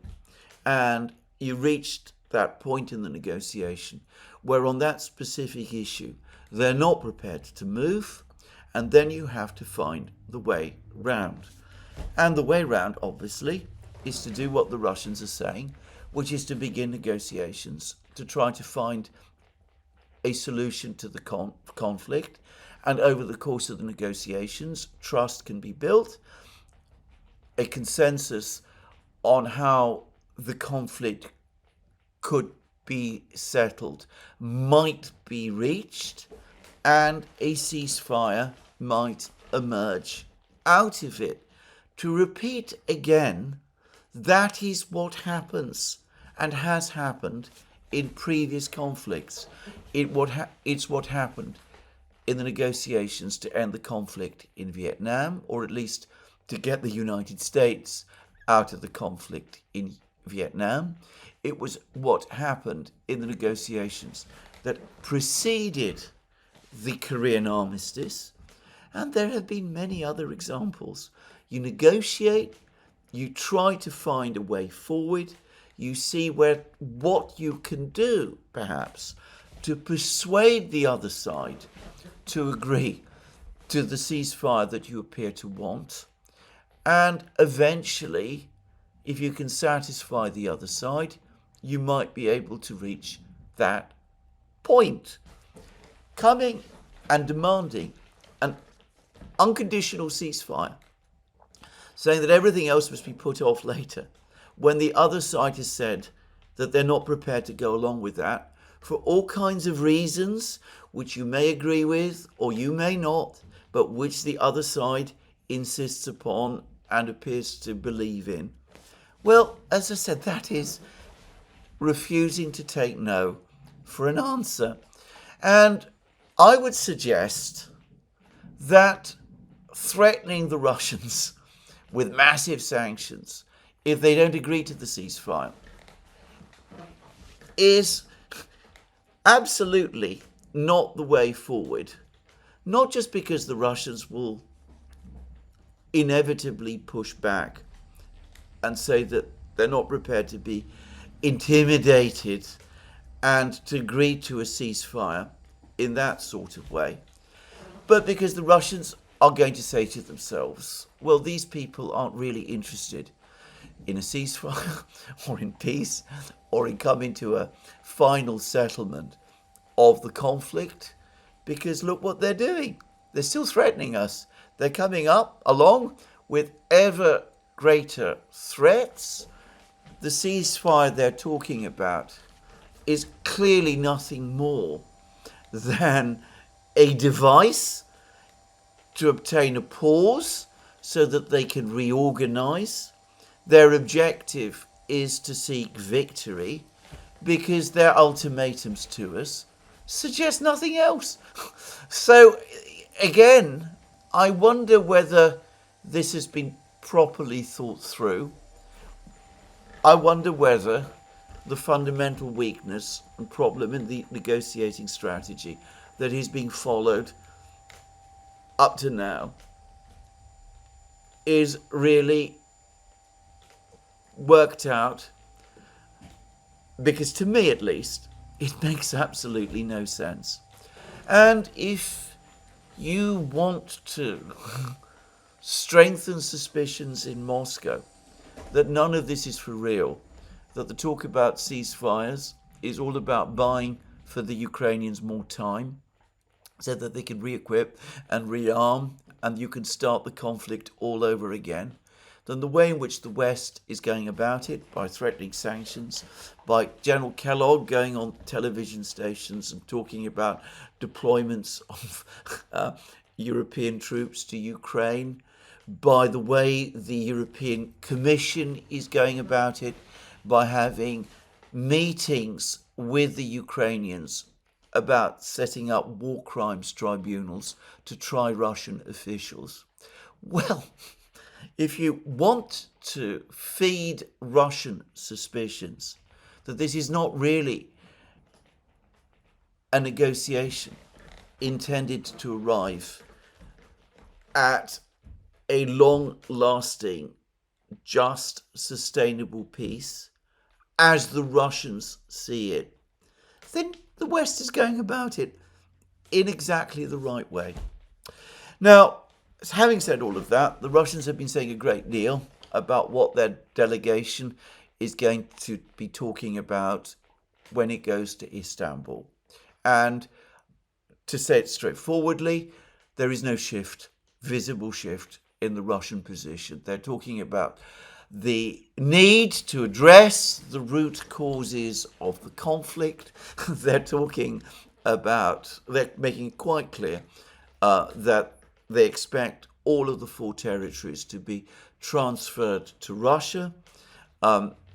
and you reached that point in the negotiation where on that specific issue they're not prepared to move, and then you have to find the way round. And the way round, obviously, is to do what the Russians are saying, which is to begin negotiations to try to find a solution to the conflict. And over the course of the negotiations, trust can be built, a consensus on how the conflict could be settled might be reached, and a ceasefire might emerge out of it. To repeat again, that is what happens and has happened in previous conflicts. It's what happened in the negotiations to end the conflict in Vietnam, or at least to get the United States out of the conflict in Vietnam. It was what happened in the negotiations that preceded the Korean armistice, and there have been many other examples. You negotiate, you try to find a way forward, you see what you can do, perhaps, to persuade the other side to agree to the ceasefire that you appear to want, and eventually, if you can satisfy the other side, you might be able to reach that point. Coming and demanding an unconditional ceasefire, saying that everything else must be put off later, when the other side has said that they're not prepared to go along with that, for all kinds of reasons, which you may agree with or you may not, but which the other side insists upon and appears to believe in. Well, as I said, that is refusing to take no for an answer. And I would suggest that threatening the Russians with massive sanctions if they don't agree to the ceasefire is absolutely not the way forward. Not just because the Russians will inevitably push back and say that they're not prepared to be intimidated and to agree to a ceasefire in that sort of way, but because the Russians are going to say to themselves, well, these people aren't really interested in a ceasefire or in peace or in coming to a final settlement of the conflict, because look what they're doing. They're still threatening us. They're coming up along with ever greater threats. The ceasefire they're talking about is clearly nothing more than a device to obtain a pause so that they can reorganize. Their objective is to seek victory because their ultimatums to us suggest nothing else. So again, I wonder whether this has been properly thought through. I wonder whether the fundamental weakness and problem in the negotiating strategy that is being followed up to now is really worked out, because to me at least it makes absolutely no sense. And if you want to strengthen suspicions in Moscow that none of this is for real, that the talk about ceasefires is all about buying for the Ukrainians more time so that they can re-equip and rearm and you can start the conflict all over again, then the way in which the West is going about it, by threatening sanctions, by General Kellogg going on television stations and talking about deployments of European troops to Ukraine, by the way the European Commission is going about it, by having meetings with the Ukrainians about setting up war crimes tribunals to try Russian officials. Well, if you want to feed Russian suspicions that this is not really a negotiation intended to arrive at a long-lasting, just, sustainable peace, as the Russians see it, then the West is going about it in exactly the right way. Now, having said all of that, the Russians have been saying a great deal about what their delegation is going to be talking about when it goes to Istanbul. And to say it straightforwardly, there is no visible shift in the Russian position. They're talking about the need to address the root causes of the conflict. They're making it quite clear that they expect all of the 4 territories to be transferred to Russia.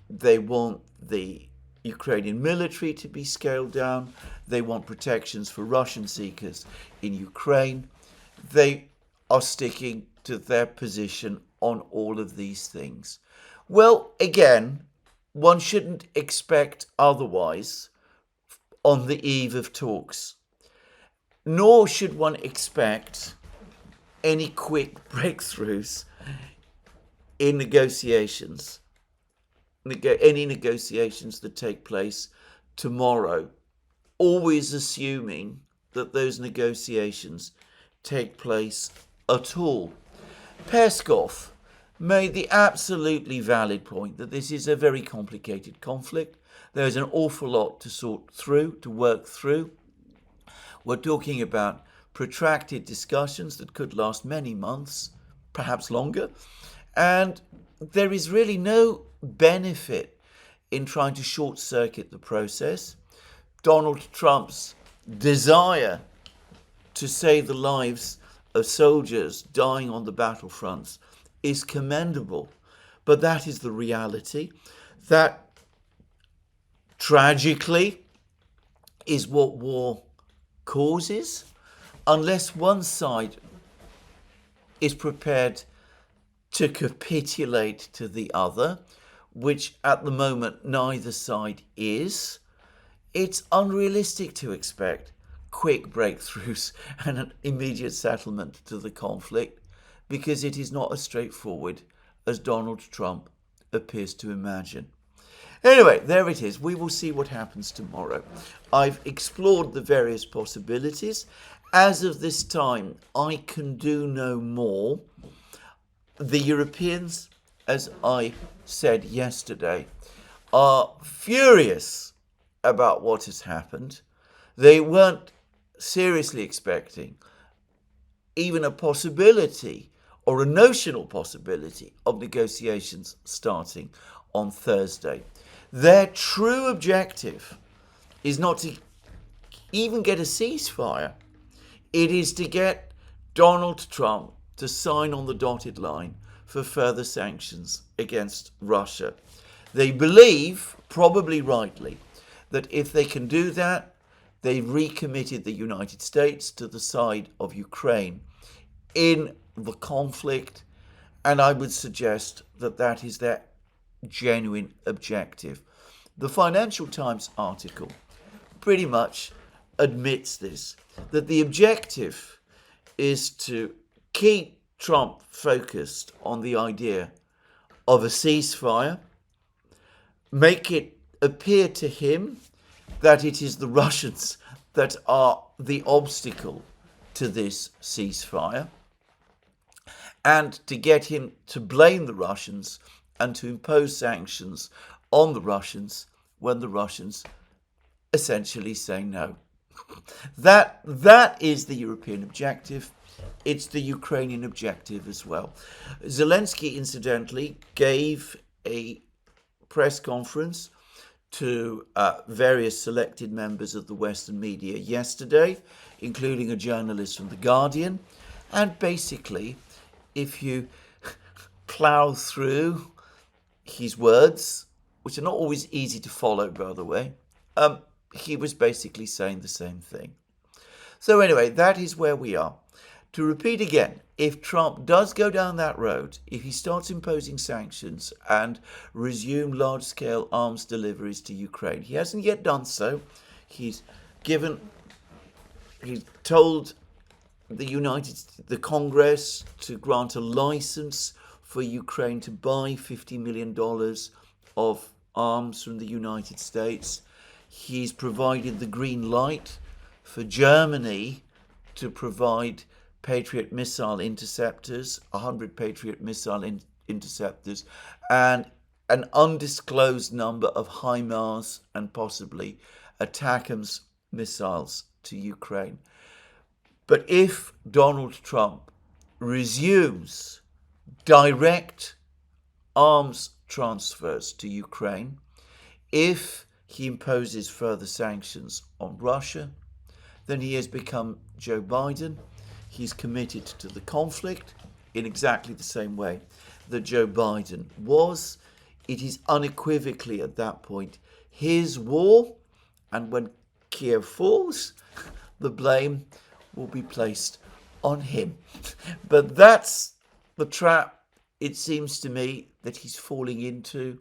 They want the Ukrainian military to be scaled down. They want protections for Russian seekers in Ukraine. They are sticking to their position on all of these things. Well, again, one shouldn't expect otherwise on the eve of talks, nor should one expect any quick breakthroughs in negotiations, any negotiations that take place tomorrow, always assuming that those negotiations take place at all. Peskov made the absolutely valid point that this is a very complicated conflict. There's an awful lot to sort through, to work through. We're talking about protracted discussions that could last many months, perhaps longer, and there is really no benefit in trying to short-circuit the process. Donald Trump's desire to save the lives of soldiers dying on the battlefronts is commendable, but that is the reality. That, tragically, is what war causes, unless one side is prepared to capitulate to the other, which at the moment neither side is. It's unrealistic to expect quick breakthroughs and an immediate settlement to the conflict, because it is not as straightforward as Donald Trump appears to imagine. Anyway, there it is. We will see what happens tomorrow. I've explored the various possibilities. As of this time, I can do no more. The Europeans, as I said yesterday, are furious about what has happened. They weren't seriously expecting even a possibility or a notional possibility of negotiations starting on Thursday. Their true objective is not to even get a ceasefire. It is to get Donald Trump to sign on the dotted line for further sanctions against Russia. They believe, probably rightly, that if they can do that, they've recommitted the United States to the side of Ukraine in the conflict, and I would suggest that that is their genuine objective. The Financial Times article pretty much admits this, that the objective is to keep Trump focused on the idea of a ceasefire, make it appear to him that it is the Russians that are the obstacle to this ceasefire, and to get him to blame the Russians and to impose sanctions on the Russians when the Russians essentially say no. That is the European objective. It's the Ukrainian objective as well. Zelensky, incidentally, gave a press conference to various selected members of the Western media yesterday, including a journalist from The Guardian. And basically, if you plough through his words, which are not always easy to follow, by the way, he was basically saying the same thing. So anyway, that is where we are. To repeat again, if Trump does go down that road, if he starts imposing sanctions and resume large-scale arms deliveries to Ukraine, he hasn't yet done so. He's told the Congress to grant a license for Ukraine to buy $50 million of arms from the United States. He's provided the green light for Germany to provide Patriot missile interceptors, 100 Patriot missile interceptors, and an undisclosed number of HIMARS and possibly ATACMS missiles to Ukraine. But if Donald Trump resumes direct arms transfers to Ukraine, if he imposes further sanctions on Russia, then he has become Joe Biden. He's committed to the conflict in exactly the same way that Joe Biden was. It is unequivocally at that point his war, and when Kiev falls, the blame will be placed on him. But that's the trap, it seems to me, that he's falling into.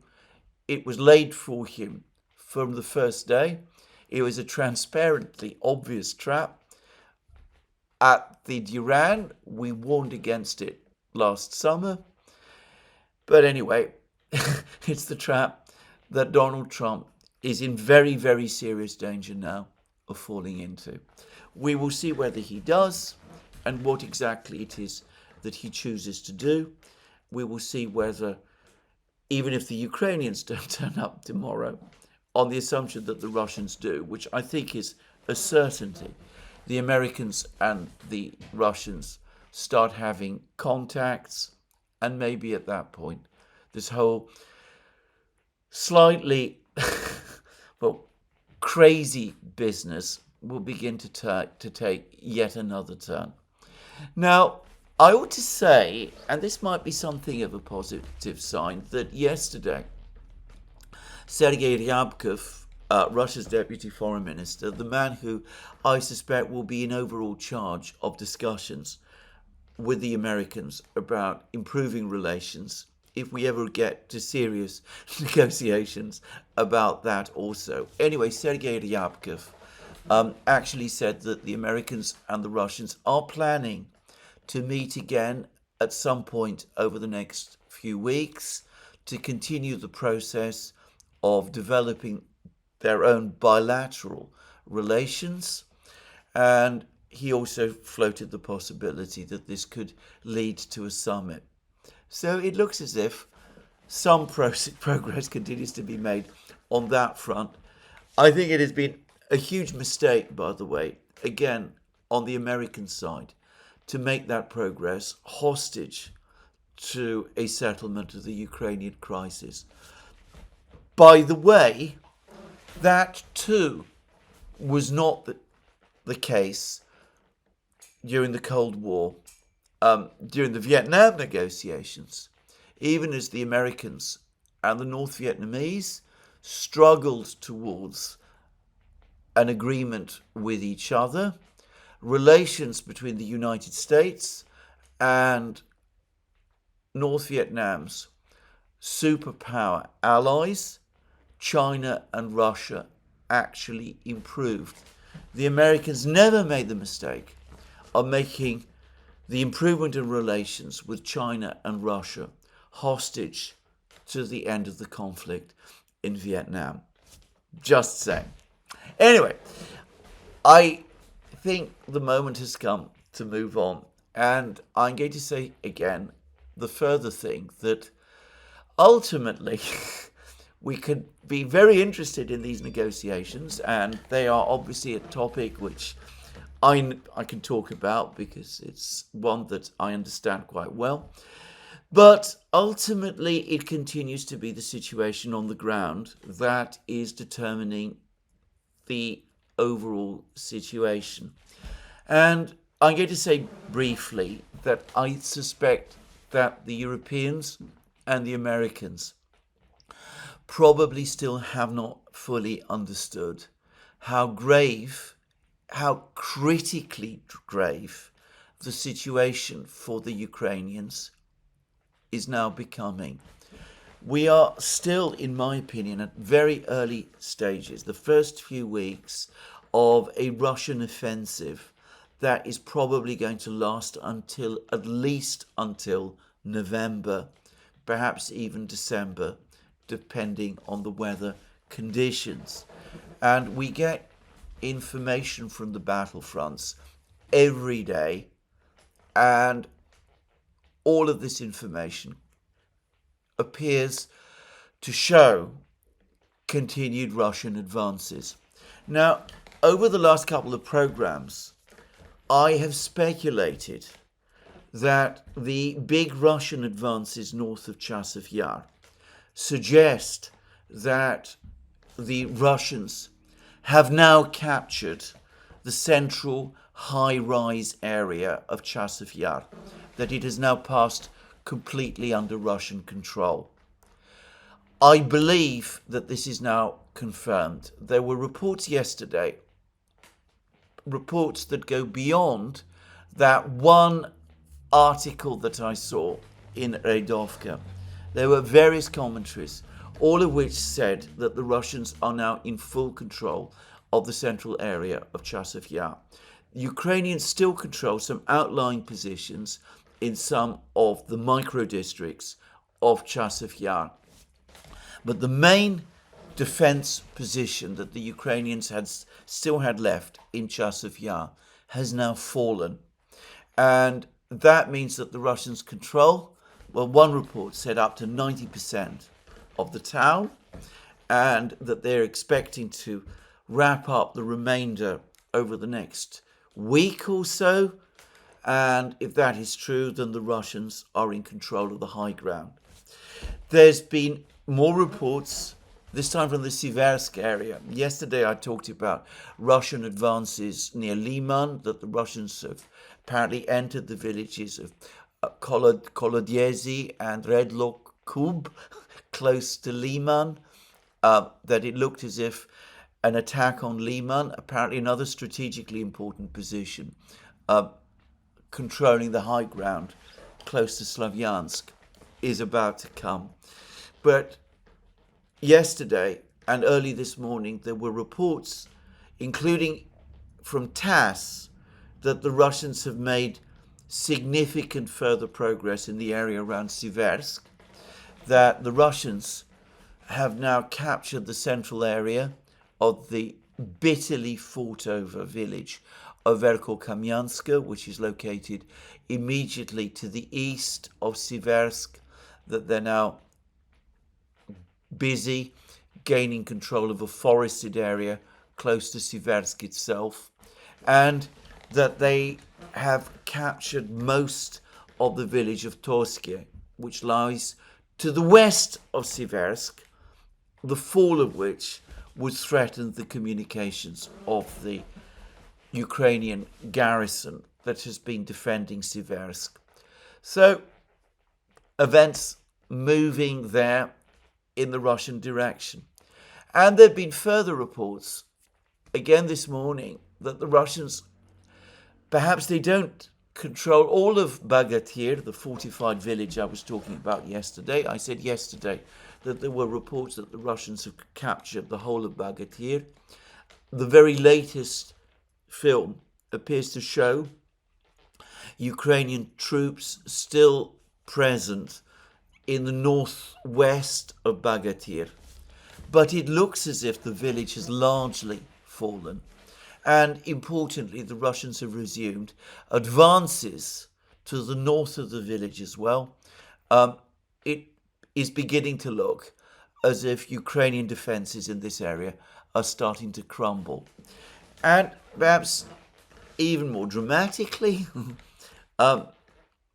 It was laid for him from the first day. It was a transparently obvious trap. At the Duran, we warned against it last summer. But anyway, it's the trap that Donald Trump is in very, very serious danger now of falling into. We will see whether he does and what exactly it is that he chooses to do. We will see whether, even if the Ukrainians don't turn up tomorrow, on the assumption that the Russians do, which I think is a certainty, the Americans and the Russians start having contacts, and maybe at that point, this whole slightly, crazy business will begin to take yet another turn. Now, I ought to say, and this might be something of a positive sign, that yesterday, Sergei Ryabkov, Russia's deputy foreign minister, the man who I suspect will be in overall charge of discussions with the Americans about improving relations, if we ever get to serious negotiations about that also. Anyway, Sergei Ryabkov actually said that the Americans and the Russians are planning to meet again at some point over the next few weeks to continue the process of developing their own bilateral relations. And he also floated the possibility that this could lead to a summit. So it looks as if some progress continues to be made on that front. I think it has been a huge mistake, by the way, again, on the American side, to make that progress hostage to a settlement of the Ukrainian crisis. By the way, that too was not the case during the Cold War, during the Vietnam negotiations, even as the Americans and the North Vietnamese struggled towards an agreement with each other. Relations between the United States and North Vietnam's superpower allies, China and Russia, actually improved. The Americans never made the mistake of making the improvement in relations with China and Russia hostage to the end of the conflict in Vietnam. Just saying. Anyway, I think the moment has come to move on, and I'm going to say again the further thing that ultimately we could be very interested in these negotiations, and they are obviously a topic which I can talk about because it's one that I understand quite well. But ultimately, it continues to be the situation on the ground that is determining the overall situation. And I'm going to say briefly that I suspect that the Europeans and the Americans probably still have not fully understood how grave, how critically grave the situation for the Ukrainians is now becoming. We are still, in my opinion, at very early stages, the first few weeks of a Russian offensive that is probably going to last until at least until November, perhaps even December, depending on the weather conditions. And we get information from the battlefronts every day, and all of this information appears to show continued Russian advances. Now, over the last couple of programs, I have speculated that the big Russian advances north of Chasiv Yar suggest that the Russians have now captured the central high-rise area of Chasiv Yar, that it has now passed completely under Russian control. I believe that this is now confirmed. There were reports yesterday, reports that go beyond that one article that I saw in Redovka. There were various commentaries, all of which said that the Russians are now in full control of the central area of Chasiv Yar. Ukrainians still control some outlying positions in some of the micro-districts of Chasiv Yar. But the main defense position that the Ukrainians still had left in Chasiv Yar has now fallen. And that means that the Russians control, well, one report said up to 90% of the town, and that they're expecting to wrap up the remainder over the next week or so. And if that is true, then the Russians are in control of the high ground. There's been more reports, this time from the Siversk area. Yesterday I talked about Russian advances near Liman, that the Russians have apparently entered the villages of Kolodyesy and Redlok-Kub, close to Liman, that it looked as if an attack on Liman, apparently another strategically important position, controlling the high ground close to Slavyansk, is about to come. But yesterday and early this morning, there were reports, including from TASS, that the Russians have made significant further progress in the area around Siversk, that the Russians have now captured the central area of the bitterly fought over village of Verkhokamyanska, which is located immediately to the east of Siversk, that they're now busy gaining control of a forested area close to Siversk itself, and that they have captured most of the village of Torske, which lies to the west of Siversk, the fall of which would threaten the communications of the Ukrainian garrison that has been defending Siversk. So, events moving there in the Russian direction. And there have been further reports, again this morning, that the Russians, perhaps they don't control all of Bagatir, the fortified village I was talking about yesterday. I said yesterday that there were reports that the Russians have captured the whole of Bagatir. The very latest film appears to show Ukrainian troops still present in the northwest of Bagatir. But it looks as if the village has largely fallen. And importantly, the Russians have resumed advances to the north of the village as well. It is beginning to look as if Ukrainian defenses in this area are starting to crumble. And perhaps even more dramatically,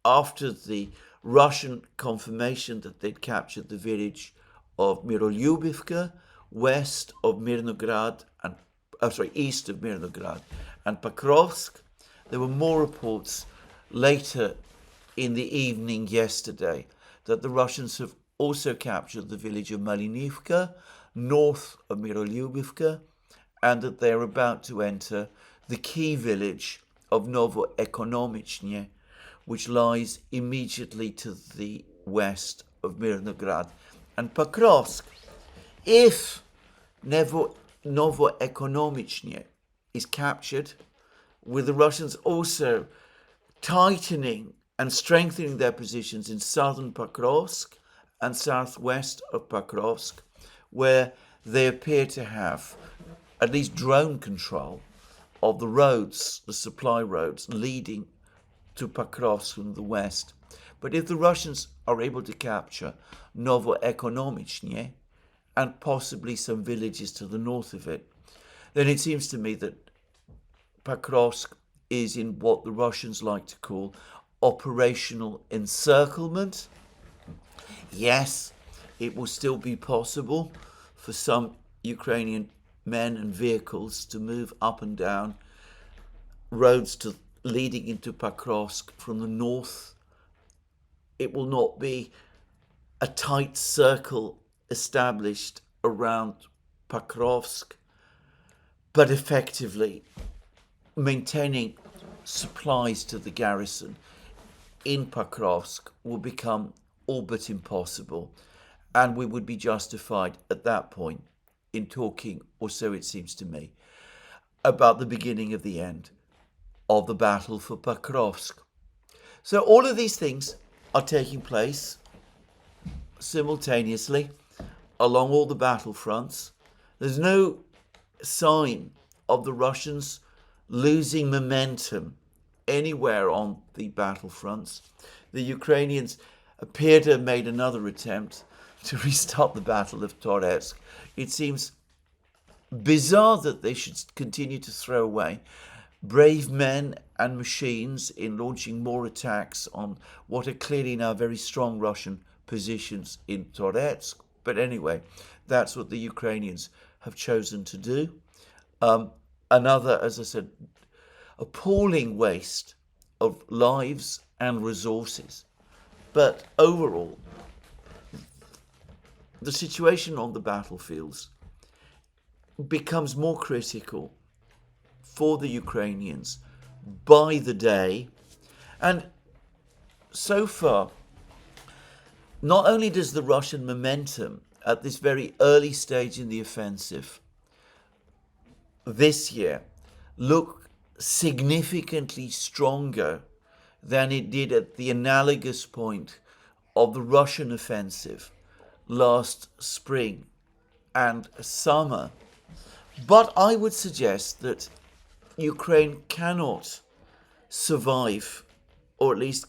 after the Russian confirmation that they'd captured the village of Mirolyubivka, west of Mirnograd and east of Mirnograd and Pokrovsk, there were more reports later in the evening yesterday that the Russians have also captured the village of Malinivka, north of Mirolyubivka, and that they are about to enter the key village of Novoekonomichne, which lies immediately to the west of Mirnograd and Pokrovsk. If Novoekonomichne is captured, with the Russians also tightening and strengthening their positions in southern Pokrovsk and southwest of Pokrovsk, where they appear to have at least drone control of the roads, the supply roads leading to Pokrovsk from the west. But if the Russians are able to capture Novoekonomichne and possibly some villages to the north of it, then it seems to me that Pokrovsk is in what the Russians like to call operational encirclement. Yes, it will still be possible for some Ukrainian men and vehicles to move up and down roads leading into Pokrovsk from the north. It will not be a tight circle established around Pokrovsk, but effectively maintaining supplies to the garrison in Pokrovsk will become all but impossible, and we would be justified at that point in talking, or so it seems to me, about the beginning of the end of the battle for Pokrovsk. So all of these things are taking place simultaneously along all the battle fronts. There's no sign of the Russians losing momentum anywhere on the battle fronts. The Ukrainians appear to have made another attempt to restart the Battle of Toretsk. It seems bizarre that they should continue to throw away brave men and machines in launching more attacks on what are clearly now very strong Russian positions in Toretsk. But anyway, that's what the Ukrainians have chosen to do. Another, as I said, appalling waste of lives and resources. But overall, the situation on the battlefields becomes more critical for the Ukrainians by the day. And so far, not only does the Russian momentum at this very early stage in the offensive this year look significantly stronger than it did at the analogous point of the Russian offensive last spring and summer. But I would suggest that Ukraine cannot survive, or at least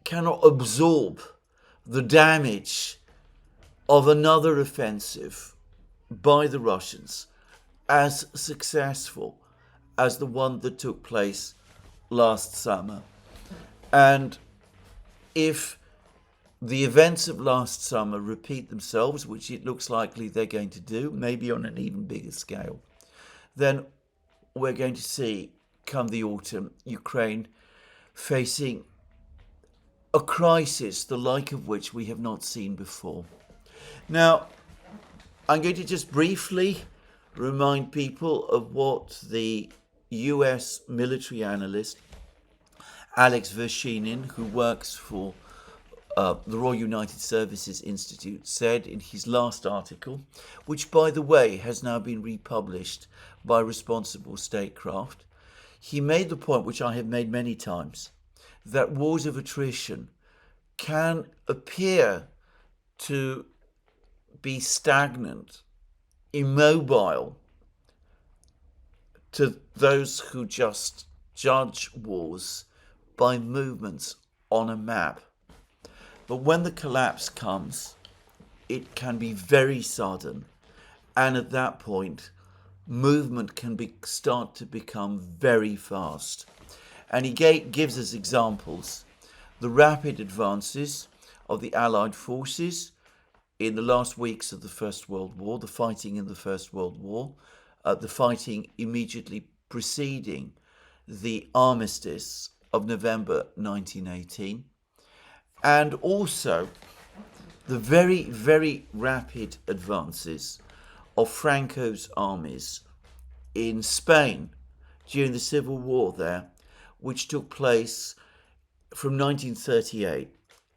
cannot absorb the damage of another offensive by the Russians as successful as the one that took place last summer. And if the events of last summer repeat themselves, which it looks likely they're going to do, maybe on an even bigger scale, then we're going to see, come the autumn, Ukraine facing a crisis the like of which we have not seen before. Now, I'm going to just briefly remind people of what the US military analyst Alex Vershinin, who works for the Royal United Services Institute, said in his last article, which, by the way, has now been republished by Responsible Statecraft. He made the point, which I have made many times, that wars of attrition can appear to be stagnant, immobile to those who just judge wars by movements on a map. But when the collapse comes, it can be very sudden, and at that point, movement can start to become very fast. And he gives us examples. The rapid advances of the Allied forces in the last weeks of the First World War, the fighting in the First World War, the fighting immediately preceding the armistice of November 1918, and also the very, very rapid advances of Franco's armies in Spain during the Civil War there, which took place from 1938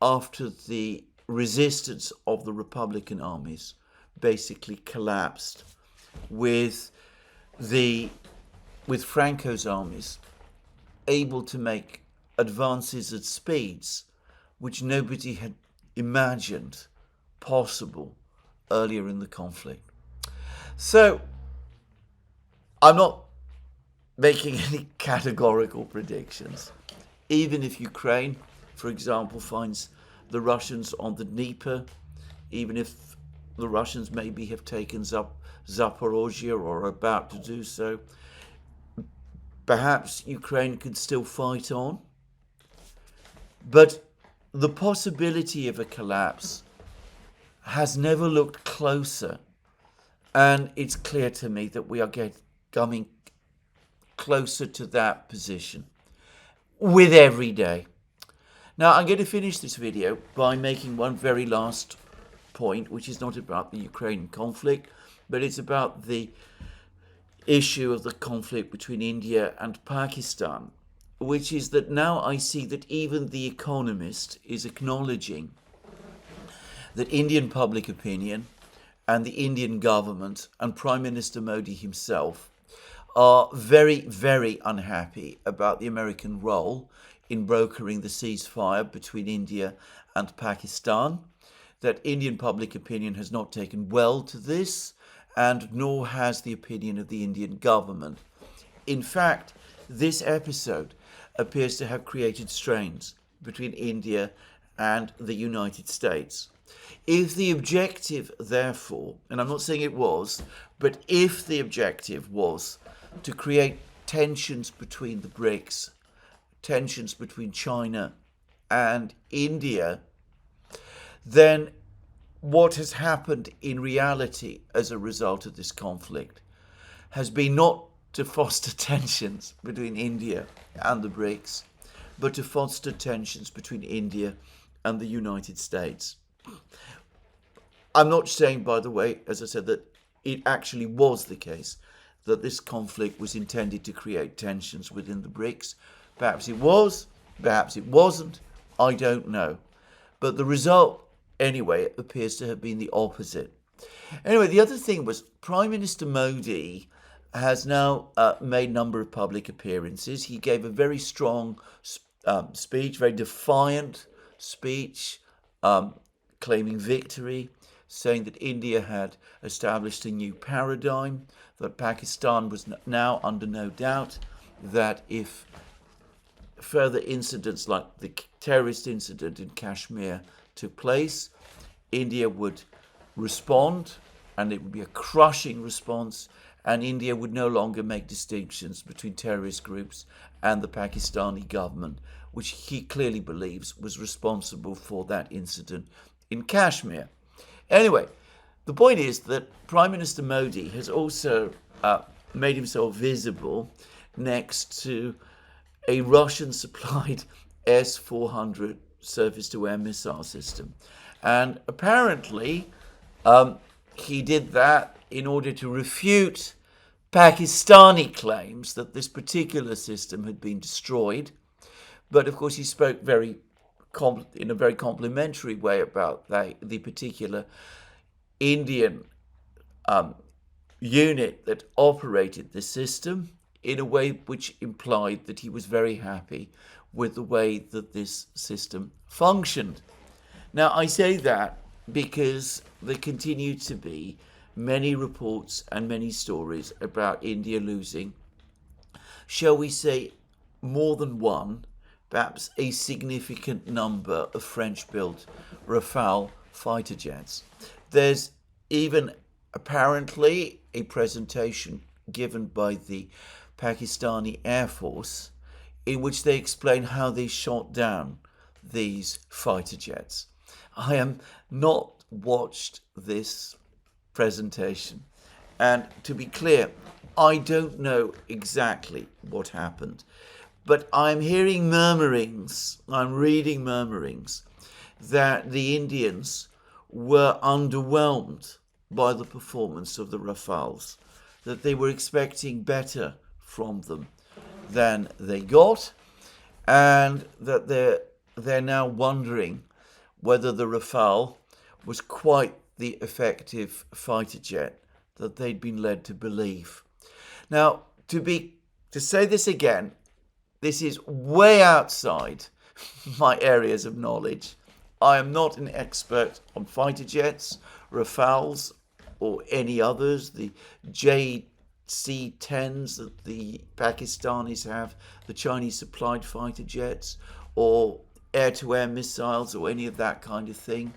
after the resistance of the Republican armies basically collapsed, with Franco's armies able to make advances at speeds which nobody had imagined possible earlier in the conflict. So I'm not making any categorical predictions. Even if Ukraine, for example, finds the Russians on the Dnieper, even if the Russians maybe have taken Zaporozhye or are about to do so, perhaps Ukraine could still fight on. But the possibility of a collapse has never looked closer, and it's clear to me that we are coming closer to that position with every day. Now, I'm going to finish this video by making one very last point, which is not about the Ukrainian conflict, but it's about the issue of the conflict between India and Pakistan, which is that now I see that even The Economist is acknowledging that Indian public opinion and the Indian government and Prime Minister Modi himself are very, very unhappy about the American role in brokering the ceasefire between India and Pakistan, that Indian public opinion has not taken well to this, and nor has the opinion of the Indian government. In fact, this episode appears to have created strains between India and the United States. If the objective, therefore, and I'm not saying it was, but if the objective was to create tensions between the BRICS, tensions between China and India, then what has happened in reality as a result of this conflict has been not to foster tensions between India and the BRICS, but to foster tensions between India and the United States. I'm not saying, by the way, as I said, that it actually was the case that this conflict was intended to create tensions within the BRICS. Perhaps it was, perhaps it wasn't, I don't know. But the result, anyway, appears to have been the opposite. Anyway, the other thing was Prime Minister Modi has now made a number of public appearances. He gave a very strong speech, very defiant speech, claiming victory, saying that India had established a new paradigm, that Pakistan was now under no doubt, that if further incidents like the terrorist incident in Kashmir took place, India would respond, and it would be a crushing response, and India would no longer make distinctions between terrorist groups and the Pakistani government, which he clearly believes was responsible for that incident in Kashmir. Anyway, the point is that Prime Minister Modi has also made himself visible next to a Russian-supplied S-400 surface-to-air missile system. And apparently, he did that in order to refute Pakistani claims that this particular system had been destroyed. But of course, he spoke in a very complimentary way about the particular Indian unit that operated the system, in a way which implied that he was very happy with the way that this system functioned. Now, I say that because there continue to be many reports and many stories about India losing, shall we say, more than one, perhaps a significant number of French-built Rafale fighter jets. There's even apparently a presentation given by the Pakistani Air Force in which they explain how they shot down these fighter jets. I have not watched this presentation, and to be clear, I don't know exactly what happened, but I'm hearing murmurings, I'm reading murmurings that the Indians were underwhelmed by the performance of the Rafales, that they were expecting better from them than they got, and that they're now wondering whether the Rafale was quite the effective fighter jet that they'd been led to believe. Now, to say this again, this is way outside my areas of knowledge. I am not an expert on fighter jets, Rafales, or any others, the JC-10s that the Pakistanis have, the Chinese supplied fighter jets, or air-to-air missiles, or any of that kind of thing.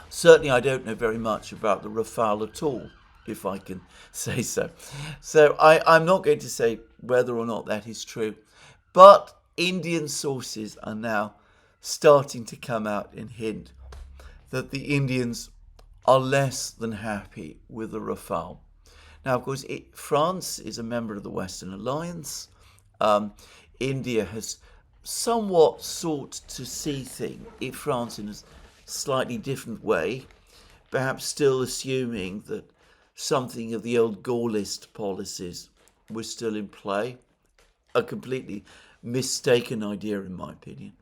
Certainly, I don't know very much about the Rafale at all, if I can say so. So I'm not going to say whether or not that is true. But Indian sources are now starting to come out and hint that the Indians are less than happy with the Rafale. Now, of course, France is a member of the Western Alliance. India has somewhat sought to see France in a slightly different way, perhaps still assuming that something of the old Gaullist policies were still in play. A completely mistaken idea, in my opinion.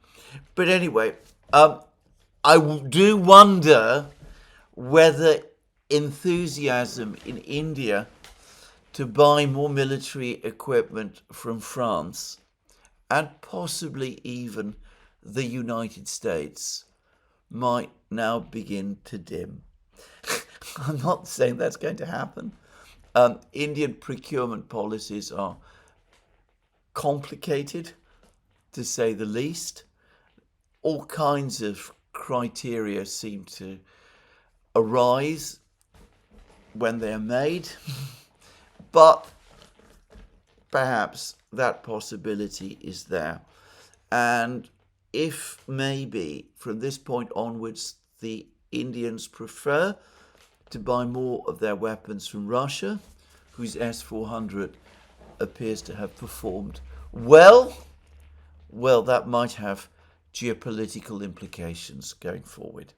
But anyway, I do wonder whether enthusiasm in India to buy more military equipment from France and possibly even the United States might now begin to dim. I'm not saying that's going to happen. Indian procurement policies are complicated, to say the least. All kinds of criteria seem to arise when they are made, but perhaps that possibility is there. And if maybe from this point onwards the Indians prefer to buy more of their weapons from Russia, whose S-400 appears to have performed well, that might have geopolitical implications going forward.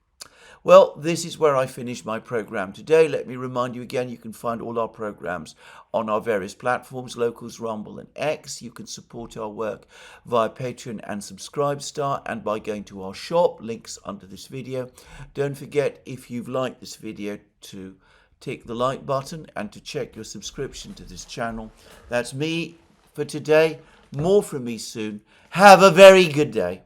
Well, this is where I finish my program today. Let me remind you again, you can find all our programs on our various platforms, Locals, Rumble and X. You can support our work via Patreon and Subscribestar and by going to our shop, links under this video. Don't forget, if you've liked this video, to tick the like button and to check your subscription to this channel. That's me for today. More from me soon. Have a very good day.